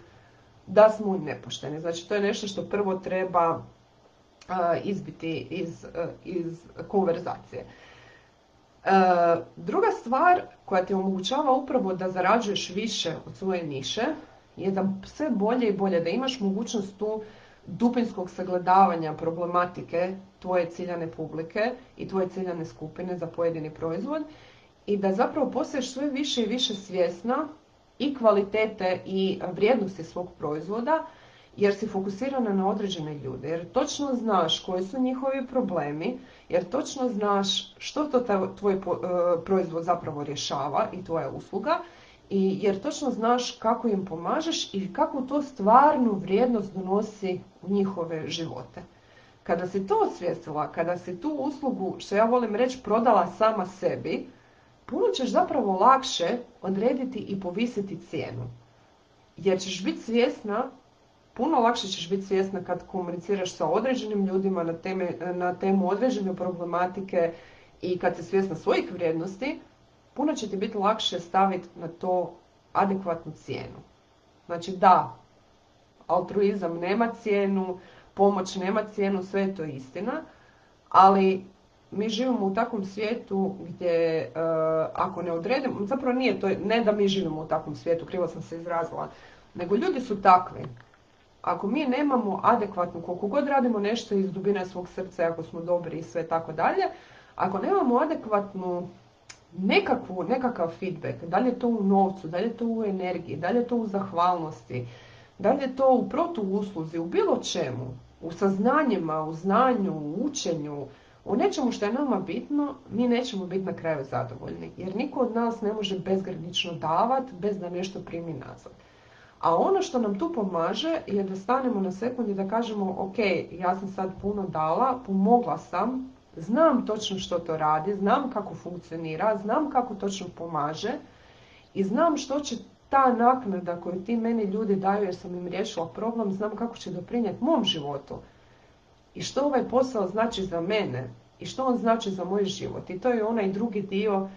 da smo nepošteni. Znači, to je nešto što prvo treba izbiti iz konverzacije. Druga stvar koja ti omogućava upravo da zarađuješ više od svoje niše je da sve bolje i bolje, da imaš mogućnost tu dubinskog sagledavanja problematike tvoje ciljane publike i tvoje ciljane skupine za pojedini proizvod i da zapravo postaješ sve više i više svjesna i kvalitete i vrijednosti svog proizvoda jer si fokusirana na određene ljude, jer točno znaš koji su njihovi problemi, jer točno znaš što to tvoj proizvod zapravo rješava i tvoja usluga, i jer točno znaš kako im pomažeš i kako to stvarnu vrijednost donosi u njihove živote. Kada si to osvijestila, kada si tu uslugu, što ja volim reći, prodala sama sebi, puno ćeš zapravo lakše odrediti i povisiti cijenu. Jer ćeš biti svjesna, puno lakše ćeš biti svjesna kad komuniciraš sa određenim ljudima na temu određene problematike i kad si svjesna svojih vrijednosti, puno će ti biti lakše staviti na to adekvatnu cijenu. Znači da, altruizam nema cijenu, pomoć nema cijenu, sve je to istina, ali mi živimo u takvom svijetu gdje ako ne odredimo, zapravo nije to, ne da mi živimo u takvom svijetu, krivo sam se izrazila, nego ljudi su takvi. Ako mi nemamo adekvatnu, koliko god radimo nešto iz dubine svog srca, ako smo dobri i sve tako dalje, ako nemamo adekvatnu nekakav feedback, da li je to u novcu, da li je to u energiji, da li je to u zahvalnosti, da li je to u protuusluzi, u bilo čemu, u saznanjima, u znanju, u učenju, u nečemu što je nama bitno, mi nećemo biti na kraju zadovoljni. Jer niko od nas ne može bezgranično davati bez da nešto primi nazad. A ono što nam tu pomaže je da stanemo na sekund i da kažemo ok, ja sam sad puno dala, pomogla sam, znam točno što to radi, znam kako funkcionira, znam kako točno pomaže i znam što će ta naknada koju ti meni ljudi daju jer sam im riješila problem, znam kako će doprinijeti mom životu. I što ovaj posao znači za mene i što on znači za moj život. I to je onaj drugi dio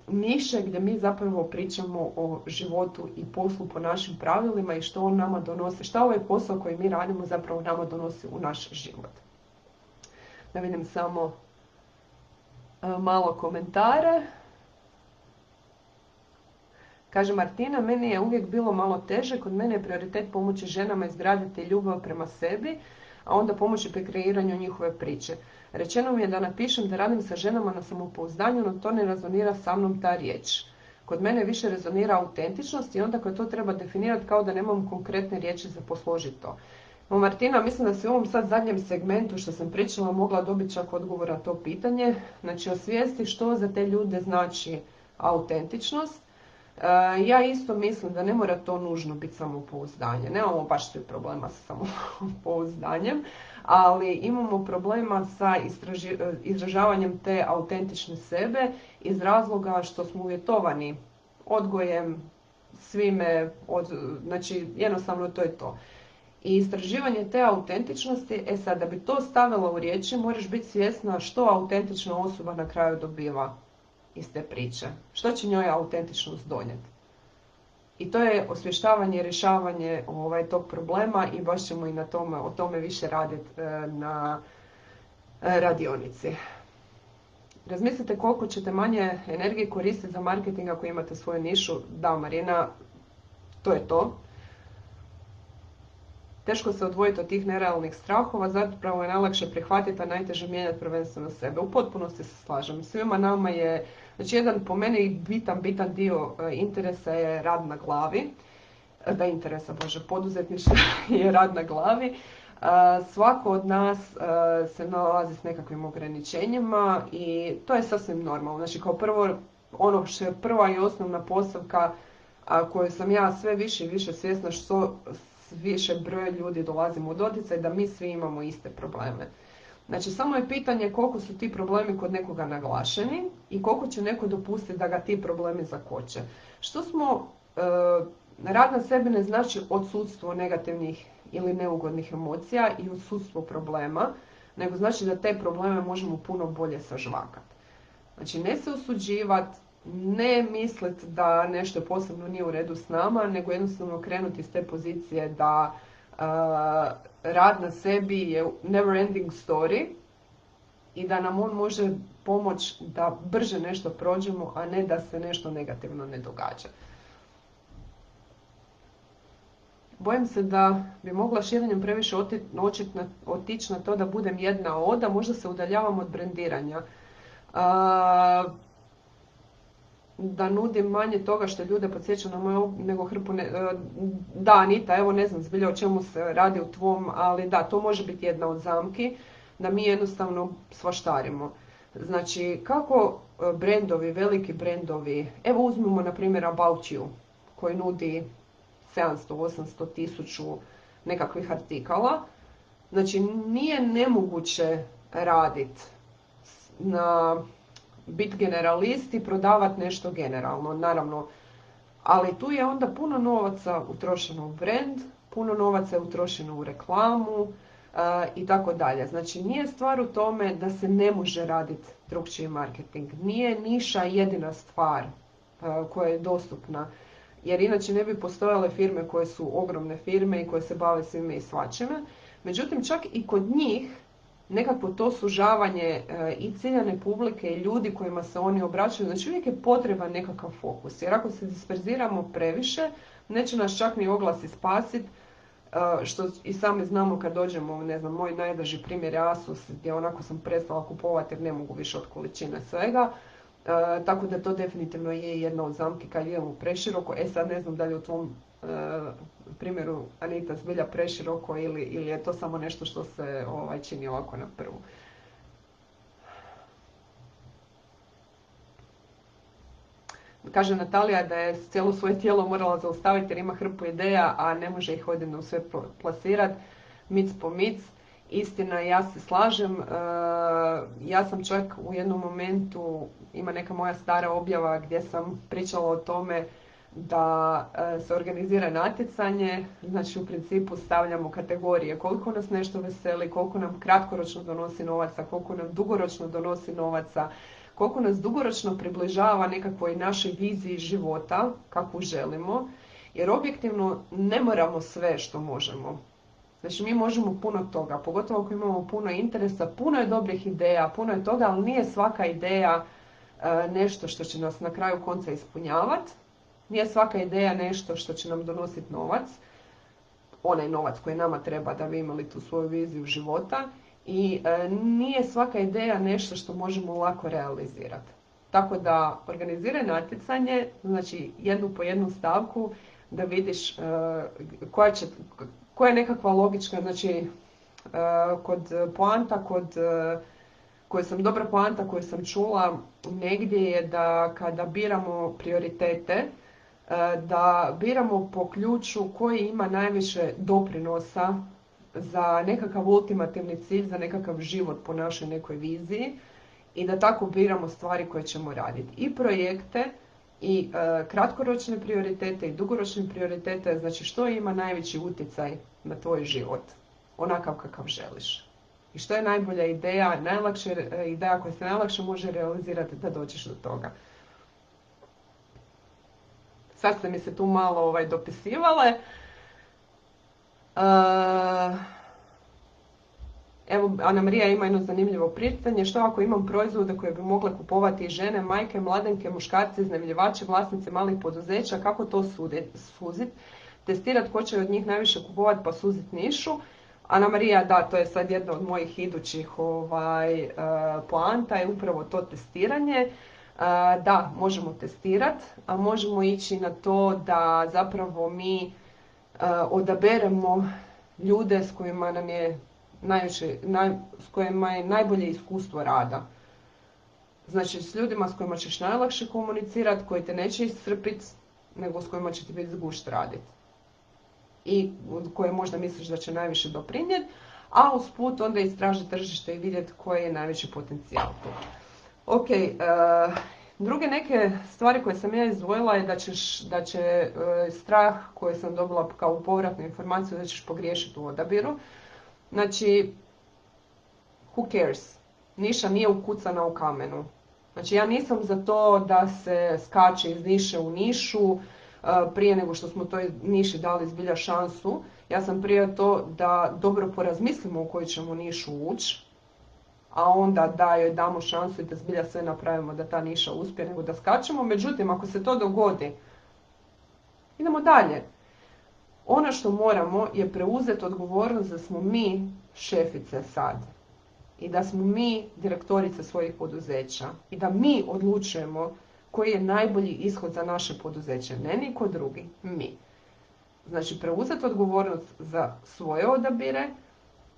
niše gdje mi zapravo pričamo o životu i poslu po našim pravilima i što on nama donosi, što ovaj posao koji mi radimo zapravo nama donosi u naš život. Da vidim samo malo komentare. Kaže Martina, meni je uvijek bilo malo teže, kod mene je prioritet pomoći ženama izgraditi ljubav prema sebi, a onda pomoći pri kreiranju njihove priče. Rečeno mi je da napišem da radim sa ženama na samopouzdanju, no to ne rezonira sa mnom ta riječ. Kod mene više rezonira autentičnost i onda kad to treba definirati kao da nemam konkretne riječi za posložiti to. Martina, mislim da si u ovom sad zadnjem segmentu što sam pričala mogla dobiti čak odgovor na to pitanje. Znači, osvijesti što za te ljude znači autentičnost. Ja isto mislim da ne mora to nužno biti samopouzdanje. Nemamo baš svi problema sa samopouzdanjem, ali imamo problema sa izražavanjem te autentične sebe iz razloga što smo uvjetovani odgojem, svime, znači jednostavno to je to. I istraživanje te autentičnosti, sad da bi to stavila u riječi, moraš biti svjesna što autentična osoba na kraju dobiva iz te priče. Što će njoj autentičnost donijeti? I to je osvještavanje i rješavanje tog problema i baš ćemo i o tome više raditi na radionici. Razmislite koliko ćete manje energije koristiti za marketing ako imate svoju nišu. Da, Marina, to je to. Teško se odvojiti od tih nerealnih strahova, zapravo je najlakše prihvatiti, a najteže mijenjati prvenstveno sebe. U potpunosti se slažem. Svima nama je, znači jedan po meni bitan dio interesa je rad na glavi. Poduzetništvo je rad na glavi. Svako od nas se nalazi s nekakvim ograničenjima i to je sasvim normalno. Znači kao prvo, ono što je prva i osnovna postavka koju sam ja sve više i više svjesna što više broj ljudi dolazimo u doticaj, da mi svi imamo iste probleme. Znači samo je pitanje koliko su ti problemi kod nekoga naglašeni i koliko će neko dopustiti da ga ti problemi zakoče. Rad na sebi ne znači odsudstvo negativnih ili neugodnih emocija i odsudstvo problema, nego znači da te probleme možemo puno bolje sažvakati. Znači ne se osuđivati, ne misliti da nešto posebno nije u redu s nama, nego jednostavno krenuti iz te pozicije da rad na sebi je never ending story i da nam on može pomoći da brže nešto prođemo, a ne da se nešto negativno ne događa. Bojim se da bi mogla širenjem previše otići na to da budem jedna oda, možda se udaljavam od brendiranja. Da nudim manje toga što ljude podsjeća na moju nego hrpu. Da, Anita, evo ne znam zbilja o čemu se radi u tvom, ali da, to može biti jedna od zamki, da mi jednostavno svaštarimo. Znači, kako brendovi, veliki brendovi, evo uzmimo na primjer About You, koji nudi 700, 800, 1000 nekakvih artikala. Znači, nije nemoguće raditi biti generalist i prodavati nešto generalno, naravno. Ali tu je onda puno novaca utrošeno u brand, puno novaca je utrošeno u reklamu i tako dalje. Znači, nije stvar u tome da se ne može raditi drukčiji marketing. Nije niša jedina stvar koja je dostupna. Jer inače ne bi postojale firme koje su ogromne firme i koje se bave svime i svačime. Međutim, čak i kod njih nekako to sužavanje i ciljane publike i ljudi kojima se oni obraćaju, znači uvijek je potreban nekakav fokus. Jer ako se disperziramo previše, neće nas čak ni oglasi spasiti, što i sami znamo kad dođemo, ne znam, moj najdraži primjer je Asus, gdje onako sam prestala kupovati jer ne mogu više od količine svega. Tako da to definitivno je jedna od zamki kad idemo preširoko. Sad ne znam da li u tvom primjeru, Anita, zbilja preširoko ili je to samo nešto što se čini ovako na prvu. Kaže Natalija da je cijelo svoje tijelo morala zaustaviti jer ima hrpu ideja, a ne može ih odjednom sve plasirati, mic po mic. Istina, ja se slažem. Ja sam čak u jednom momentu, ima neka moja stara objava gdje sam pričala o tome da se organizira natjecanje, znači u principu stavljamo kategorije koliko nas nešto veseli, koliko nam kratkoročno donosi novaca, koliko nam dugoročno donosi novaca, koliko nas dugoročno približava nekakvoj našoj viziji života, kakvu želimo, jer objektivno ne moramo sve što možemo. Znači mi možemo puno toga, pogotovo ako imamo puno interesa, puno je dobrih ideja, puno je toga, ali nije svaka ideja nešto što će nas na kraju konca ispunjavati. Nije svaka ideja nešto što će nam donositi novac, onaj novac koji nama treba da bi imali tu svoju viziju života, i nije svaka ideja nešto što možemo lako realizirati. Tako da organiziraj natjecanje, znači jednu po jednu stavku, da vidiš koja je nekakva logička, znači kod poanta, koja sam dobra poanta koju sam čula negdje je da kada biramo prioritete, da biramo po ključu koji ima najviše doprinosa za nekakav ultimativni cilj, za nekakav život po našoj nekoj viziji i da tako biramo stvari koje ćemo raditi. I projekte, i kratkoročne prioritete, i dugoročne prioritete, znači što ima najveći utjecaj na tvoj život, onakav kakav želiš. I što je najbolja ideja, najlakša ideja koja se najlakše može realizirati da dođeš do toga. Sad ste mi se tu malo dopisivale. Evo, Ana Marija ima jedno zanimljivo pitanje. Što ako imam proizvode koje bi mogle kupovati žene, majke, mladenke, muškarci, iznajmljivači, vlasnici malih poduzeća? Kako to suziti? Testirati ko će od njih najviše kupovati pa suziti nišu? Ana Marija, da, to je sad jedna od mojih idućih poanta, je upravo to testiranje. Da, možemo testirati, a možemo ići na to da zapravo mi odaberemo ljude s kojima nam je s kojima je najbolje iskustvo rada. Znači s ljudima s kojima ćeš najlakše komunicirati, koji te neće iscrpiti, nego s kojima će ti biti zgušt raditi. I koje možda misliš da će najviše doprinijeti, a usput onda istraži tržište i vidjeti koji je najveći potencijal tu. Ok, druge neke stvari koje sam ja izdvojila je da će strah koji sam dobila kao povratnu informaciju da ćeš pogriješiti u odabiru. Znači, who cares? Niša nije ukucana u kamenu. Znači, ja nisam za to da se skače iz niše u nišu prije nego što smo toj niši dali zbilja šansu. Ja sam prije to da dobro porazmislimo u koju ćemo nišu ući, a onda da joj damo šansu i da zbilja sve napravimo da ta niša uspije, nego da skačemo. Međutim, ako se to dogodi, idemo dalje. Ono što moramo je preuzeti odgovornost da smo mi šefice sad. I da smo mi direktorice svojih poduzeća. I da mi odlučujemo koji je najbolji ishod za naše poduzeće. Ne niko drugi, mi. Znači, preuzeti odgovornost za svoje odabire,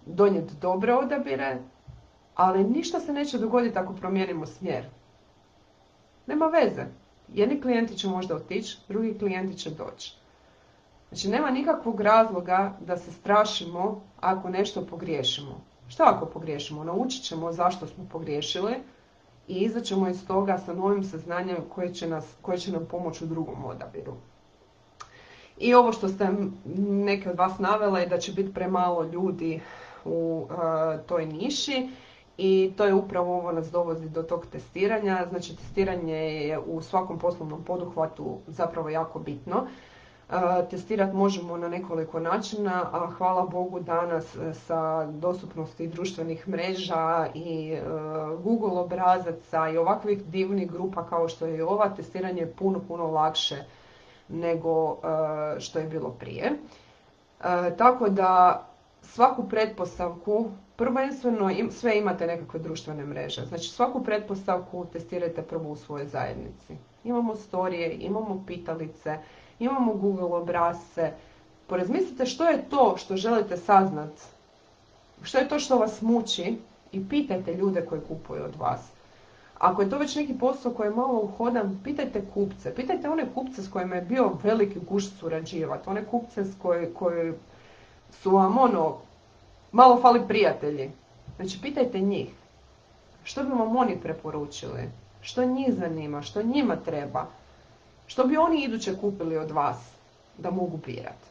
donijeti dobre odabire, ali ništa se neće dogoditi ako promijenimo smjer. Nema veze. Jedni klijenti će možda otići, drugi klijenti će doći. Znači, nema nikakvog razloga da se strašimo ako nešto pogriješimo. Što ako pogriješimo? Naučit ćemo zašto smo pogriješili i izaćemo iz toga sa novim saznanjem koje će nam pomoći u drugom odabiru. I ovo što ste neke od vas navele je da će biti premalo ljudi u toj niši i to je upravo ovo nas dovodi do tog testiranja. Znači, testiranje je u svakom poslovnom poduhvatu zapravo jako bitno. Testirati možemo na nekoliko načina, a hvala Bogu danas sa dostupnosti društvenih mreža i Google obrazaca i ovakvih divnih grupa kao što je i ova, testiranje je puno lakše nego što je bilo prije. Tako da svaku pretpostavku, prvenstveno sve imate nekakve društvene mreže, znači svaku pretpostavku testirajte prvo u svojoj zajednici. Imamo storije, imamo pitalice, imamo Google obrasce. Porazmislite što je to što želite saznat, što je to što vas muči i pitajte ljude koji kupuju od vas. Ako je to već neki posao koji je malo uhodan, pitajte kupce. Pitajte one kupce s kojima je bio veliki gušt surađivati. One kupce koji su vam malo fali prijatelji. Znači, pitajte njih. Što bi vam oni preporučili? Što njih zanima? Što njima treba? Što bi oni iduće kupili od vas da mogu birati?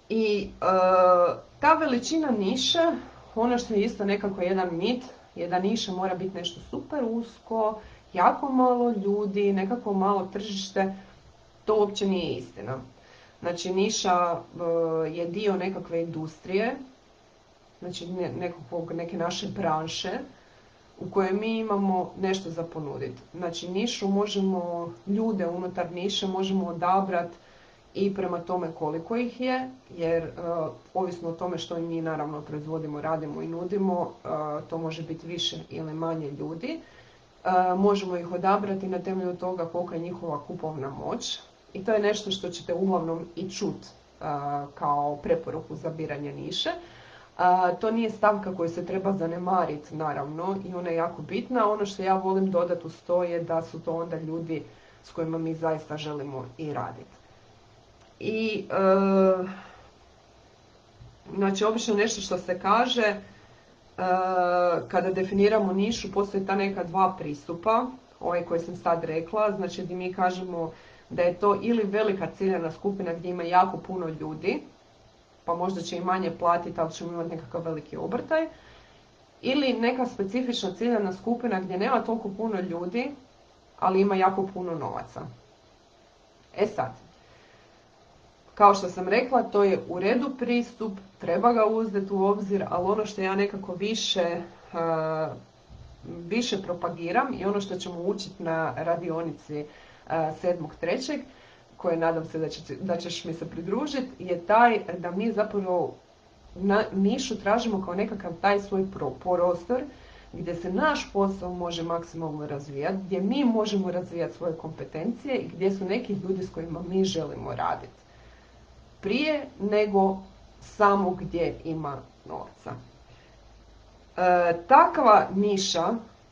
I ta veličina niše, ono što je isto nekako jedan mit, je da niša mora biti nešto super usko, jako malo ljudi, nekako malo tržište. To uopće nije istina. Znači, niša je dio nekakve industrije, znači neke naše branše, u kojoj mi imamo nešto za ponuditi. Znači, nišu možemo, ljude unutar niše možemo odabrati i prema tome koliko ih je, jer ovisno o tome što mi naravno proizvodimo, radimo i nudimo, to može biti više ili manje ljudi. Možemo ih odabrati na temelju toga kolika je njihova kupovna moć i to je nešto što ćete uglavnom i čuti kao preporuku za biranje niše. To nije stavka koju se treba zanemariti, naravno, i ona je jako bitna. Ono što ja volim dodati uz to je da su to onda ljudi s kojima mi zaista želimo i raditi. I, znači, obično nešto što se kaže, kada definiramo nišu, postoje ta neka dva pristupa, ovaj koji sam sad rekla, znači gdje mi kažemo da je to ili velika ciljana skupina gdje ima jako puno ljudi, pa možda će i manje platiti, ali ćemo imati nekakav veliki obrtaj, ili neka specifična ciljana skupina gdje nema toliko puno ljudi, ali ima jako puno novaca. E sad, kao što sam rekla, to je u redu pristup, treba ga uzeti u obzir, ali ono što ja nekako više propagiram i ono što ćemo učiti na radionici 7.3., koje nadam se da ćeš mi se pridružiti, je taj da mi zapravo nišu tražimo kao nekakav taj svoj prostor gdje se naš posao može maksimalno razvijati, gdje mi možemo razvijati svoje kompetencije i gdje su neki ljudi s kojima mi želimo raditi. Prije nego samo gdje ima novca. Takva niša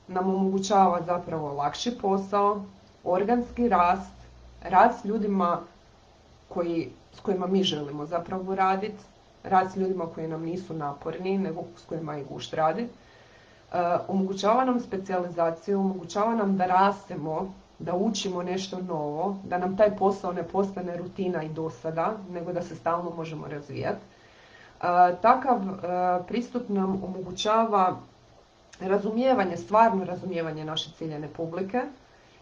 nam omogućava zapravo lakši posao, organski rast, rad s ljudima s kojima mi želimo zapravo raditi, rad s ljudima koji nam nisu naporni, nego s kojima je gušt raditi. Omogućava nam specijalizaciju, omogućava nam da rastemo, da učimo nešto novo, da nam taj posao ne postane rutina i dosada, nego da se stalno možemo razvijati. Takav pristup nam omogućava razumijevanje, stvarno razumijevanje naše ciljane publike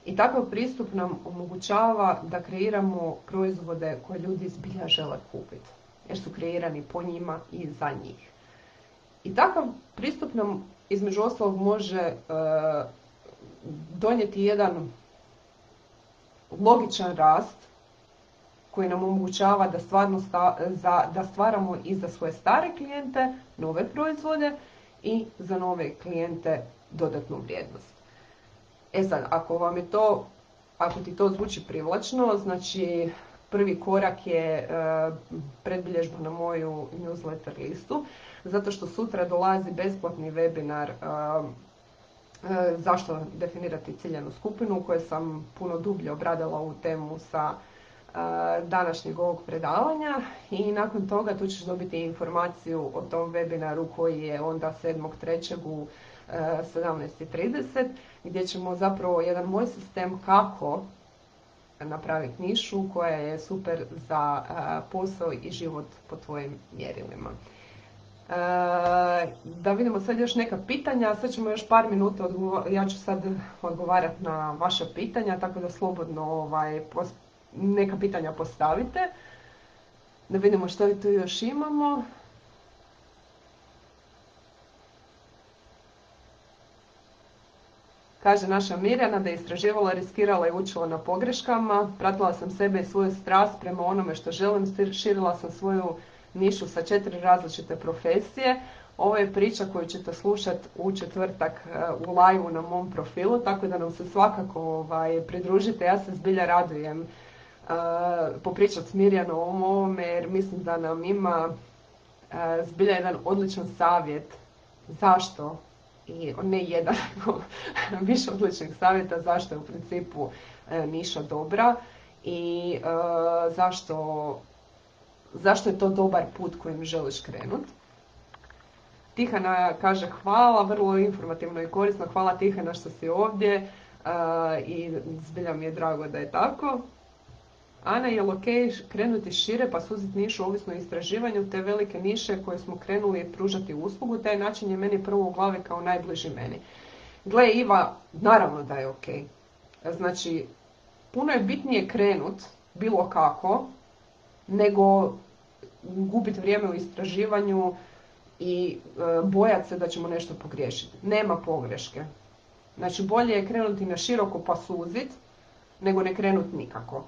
i takav pristup nam omogućava da kreiramo proizvode koje ljudi zbilja žele kupiti, jer su kreirani po njima i za njih. I takav pristup nam između ostalog može donijeti jedan logičan rast koji nam omogućava da stvaramo i za svoje stare klijente nove proizvode i za nove klijente dodatnu vrijednost. E sad, ako ti to zvuči privlačno, znači prvi korak je predbilježba na moju newsletter listu, zato što sutra dolazi besplatni webinar zašto definirati ciljanu skupinu, u kojoj sam puno dublje obradila ovu temu sa današnjeg ovog predavanja i nakon toga tu ćeš dobiti informaciju o tom webinaru koji je onda 7.3. u 17.30 gdje ćemo zapravo jedan moj sistem kako napraviti nišu koja je super za posao i život po tvojim mjerilima. Da vidimo sad još neka pitanja, sad ćemo još par minuta, ja ću sad odgovarati na vaša pitanja, tako da slobodno neka pitanja postavite. Da vidimo što tu još imamo. Kaže naša Mirjana da je istraživala, riskirala i učila na pogreškama. Pratila sam sebe i svoju strast prema onome što želim. Širila sam svoju nišu sa 4 različite profesije. Ovo je priča koju ćete slušati u četvrtak u live-u na mom profilu, tako da nam se svakako pridružite. Ja se zbilja radujem popričati s Mirjanom o ovome jer mislim da nam ima zbilja jedan odličan savjet zašto, i ne jedan, nego više odličnih savjeta zašto je u principu niša dobra i zašto je to dobar put kojim želiš krenuti. Tihana kaže hvala, vrlo informativno i korisno, hvala Tihana što si ovdje i zbilja mi je drago da je tako. Ana, je li ok krenuti šire pa suziti nišu ovisno o istraživanju te velike niše koje smo krenuli pružati uslugu, taj način je meni prvo u glavi kao najbliži meni. Gle Iva, naravno da je ok. Znači, puno je bitnije krenut bilo kako nego gubiti vrijeme u istraživanju i bojati se da ćemo nešto pogriješiti. Nema pogreške. Znači, bolje je krenuti na široko pa suzit nego ne krenuti nikako.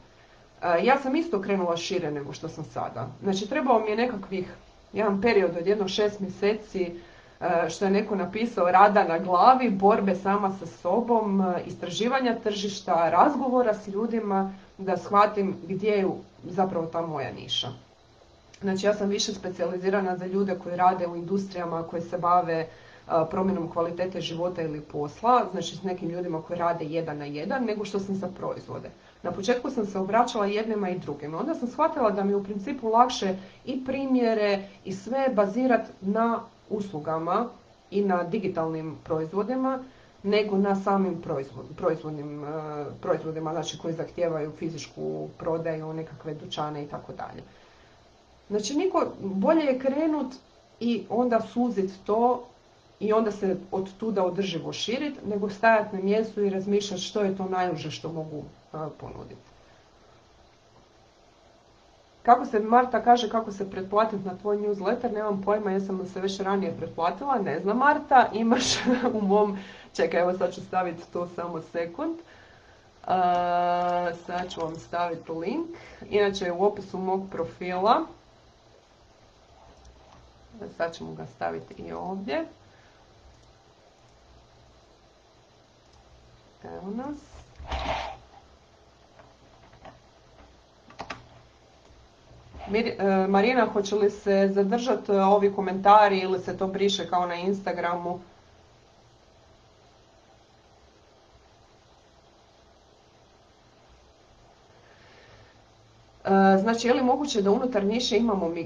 Ja sam isto krenula šire nego što sam sada. Znači, trebao mi je jedan period od 6 mjeseci, što je neko napisao, rada na glavi, borbe sama sa sobom, istraživanja tržišta, razgovora s ljudima, da shvatim gdje je zapravo ta moja niša. Znači ja sam više specijalizirana za ljude koji rade u industrijama koji se bave promjenom kvalitete života ili posla, znači s nekim ljudima koji rade 1 na 1, nego što sam za proizvode. Na početku sam se obraćala jednima i drugima. Onda sam shvatila da mi je u principu lakše i primjere i sve bazirati na uslugama i na digitalnim proizvodima, nego na samim proizvodima, znači koji zahtijevaju fizičku prodaju, nekakve dućane i tako dalje. Znači bolje je krenut i onda suzit to i onda se od tuda održivo širiti, nego stajati na mjestu i razmišljati što je to najuže što mogu ponuditi. Marta kaže kako se pretplatiti na tvoj newsletter, nemam pojma, ja sam se već ranije pretplatila, ne znam Marta, imaš u mom, čekaj evo sad ću staviti to samo sekund. Sad ću vam staviti link, inače u opisu mog profila, sad ćemo ga staviti i ovdje. Evo nas. Marina, hoće li se zadržati ovi komentari ili se to briše kao na Instagramu? Znači, je li moguće da unutar niše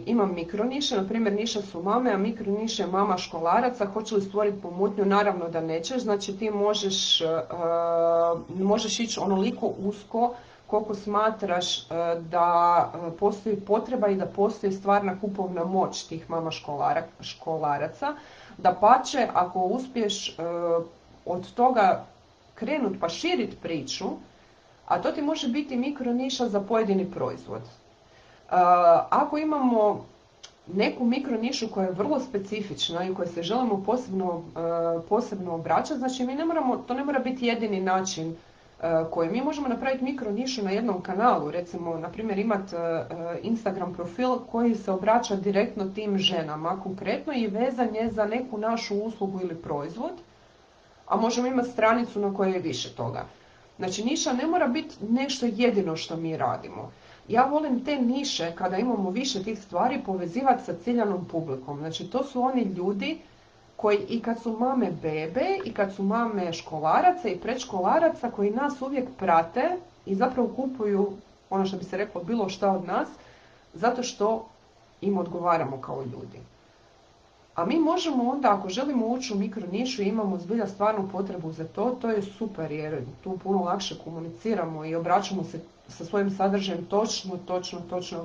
imam mikroniše, na primjer niša su mame, a mikroniše mama školaraca, hoće li stvoriti pomutnju? Naravno da nećeš, znači ti možeš ići onoliko usko koliko smatraš da postoji potreba i da postoji stvarna kupovna moć tih mama školaraca. Dapače, ako uspiješ od toga krenut pa širit priču, a to ti može biti mikroniša za pojedini proizvod. Ako imamo neku mikronišu koja je vrlo specifična i kojoj se želimo posebno obraćati, znači to ne mora biti jedini način koji mi možemo napraviti mikronišu na jednom kanalu, recimo na primjer imati Instagram profil koji se obraća direktno tim ženama konkretno i vezan je za neku našu uslugu ili proizvod, a možemo imati stranicu na kojoj je više toga. Znači niša ne mora biti nešto jedino što mi radimo. Ja volim te niše, kada imamo više tih stvari, povezivati sa ciljanom publikom. Znači to su oni ljudi koji i kad su mame bebe i kad su mame školaraca i predškolaraca koji nas uvijek prate i zapravo kupuju, ono što bi se reklo, bilo šta od nas, zato što im odgovaramo kao ljudi. A mi možemo onda, ako želimo ući u mikronišu i imamo zbilja stvarnu potrebu za to, to je super jer tu puno lakše komuniciramo i obraćamo se sa svojim sadržajem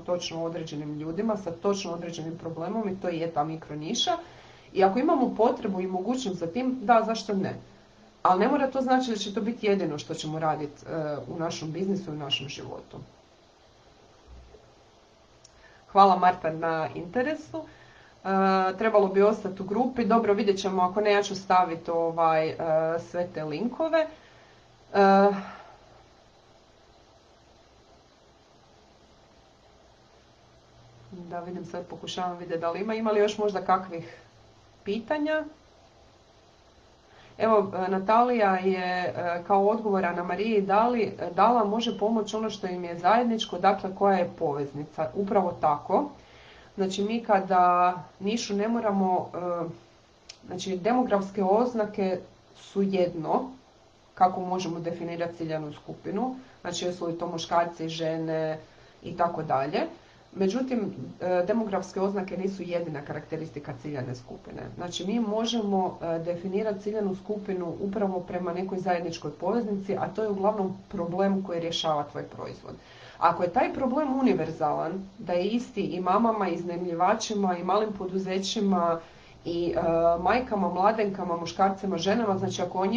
točno određenim ljudima, sa točno određenim problemom i to je ta mikroniša. I ako imamo potrebu i mogućnost za tim, da, zašto ne? Ali ne mora to znači da će to biti jedino što ćemo raditi u našem biznisu i u našem životu. Hvala Marta na interesu. Trebalo bi ostati u grupi. Dobro, vidjet ćemo, ako ne ja ću staviti sve te linkove. Da vidim, sad pokušavam vidjeti da li ima li još možda kakvih pitanja. Evo, Natalija je kao odgovora na Mariji dala može pomoći ono što im je zajedničko, dakle koja je poveznica. Upravo tako. Znači mi kada nišu ne moramo, znači demografske oznake su jedno, kako možemo definirati ciljanu skupinu, znači jesu li to muškarci, žene i tako dalje. Međutim, demografske oznake nisu jedina karakteristika ciljane skupine. Znači mi možemo definirati ciljanu skupinu upravo prema nekoj zajedničkoj poveznici, a to je uglavnom problem koji rješava tvoj proizvod. Ako je taj problem univerzalan, da je isti i mamama, i iznajmljivačima, i malim poduzećima, i majkama, mladenkama, muškarcima, ženama, znači ako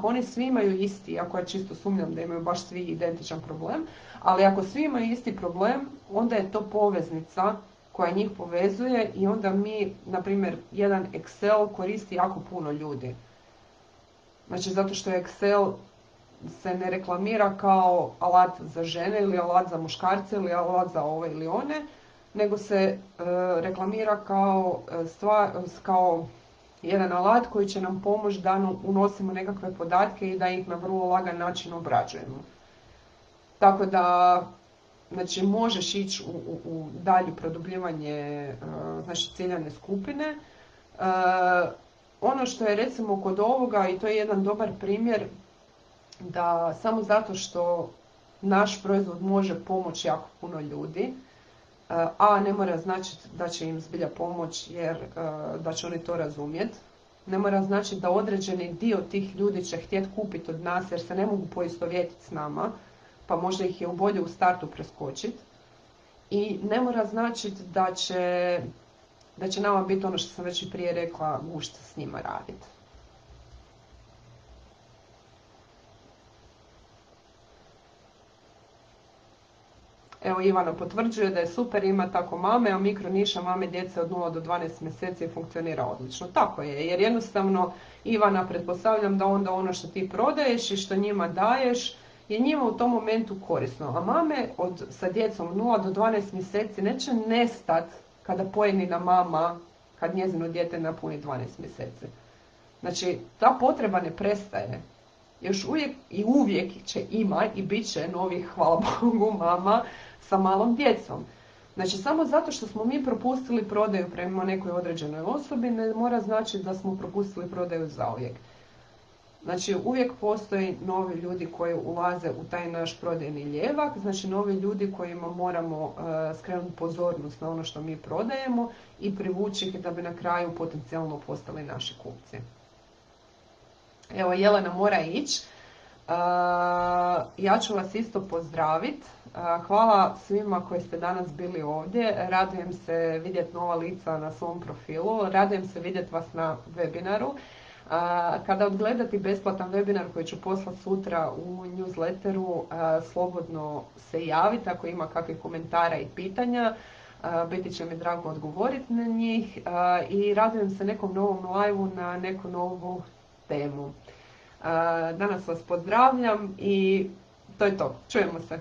oni svi imaju isti, ako ja čisto sumnjam da imaju baš svi identičan problem, ali ako svi imaju isti problem, onda je to poveznica koja njih povezuje i onda mi, na primjer, jedan Excel koristi jako puno ljudi. Znači zato što Excel se ne reklamira kao alat za žene ili alat za muškarce ili alat za ove ili one, nego se reklamira kao jedan alat koji će nam pomoći da unosimo nekakve podatke i da ih na vrlo lagan način obrađujemo. Tako da znači možeš ići u dalje produbljivanje znači ciljane skupine. Ono što je recimo kod ovoga, i to je jedan dobar primjer, da samo zato što naš proizvod može pomoći jako puno ljudi, a ne mora značiti da će im zbilja pomoć jer da će oni to razumjeti. Ne mora značiti da određeni dio tih ljudi će htjeti kupiti od nas jer se ne mogu poistovjetiti s nama, pa možda ih je bolje u startu preskočiti. I ne mora značiti da će nama biti ono što sam već i prije rekla, gušt s njima raditi. Evo Ivana potvrđuje da je super, ima tako mame, a mikroniša mame djece od 0 do 12 mjeseci funkcionira odlično. Tako je, jer jednostavno Ivana, pretpostavljam da onda ono što ti prodaješ i što njima daješ je njima u tom momentu korisno. A mame sa djecom od 0 do 12 mjeseci neće nestat kada pojedina mama, kad njezino dijete napuni 12 mjeseci. Znači, ta potreba ne prestaje. Još uvijek će ima i bit će novih, hvala Bogu, mama sa malom djecom. Znači, samo zato što smo mi propustili prodaju prema nekoj određenoj osobi, ne mora značiti da smo propustili prodaju zauvijek. Znači, uvijek postoji novi ljudi koji ulaze u taj naš prodajni ljevak, znači novi ljudi kojima moramo skrenuti pozornost na ono što mi prodajemo i privući ih da bi na kraju potencijalno postali naši kupci. Evo, Jelena mora ići. Ja ću vas isto pozdraviti. Hvala svima koji ste danas bili ovdje. Radujem se vidjeti nova lica na svom profilu. Radujem se vidjeti vas na webinaru. Kada odgledate besplatan webinar koji ću poslati sutra u newsletteru, slobodno se javite ako ima kakvih komentara i pitanja. Biti će mi drago odgovoriti na njih i radujem se nekom novom live-u na neku novu temu. Danas vas pozdravljam i to je to. Čujemo se.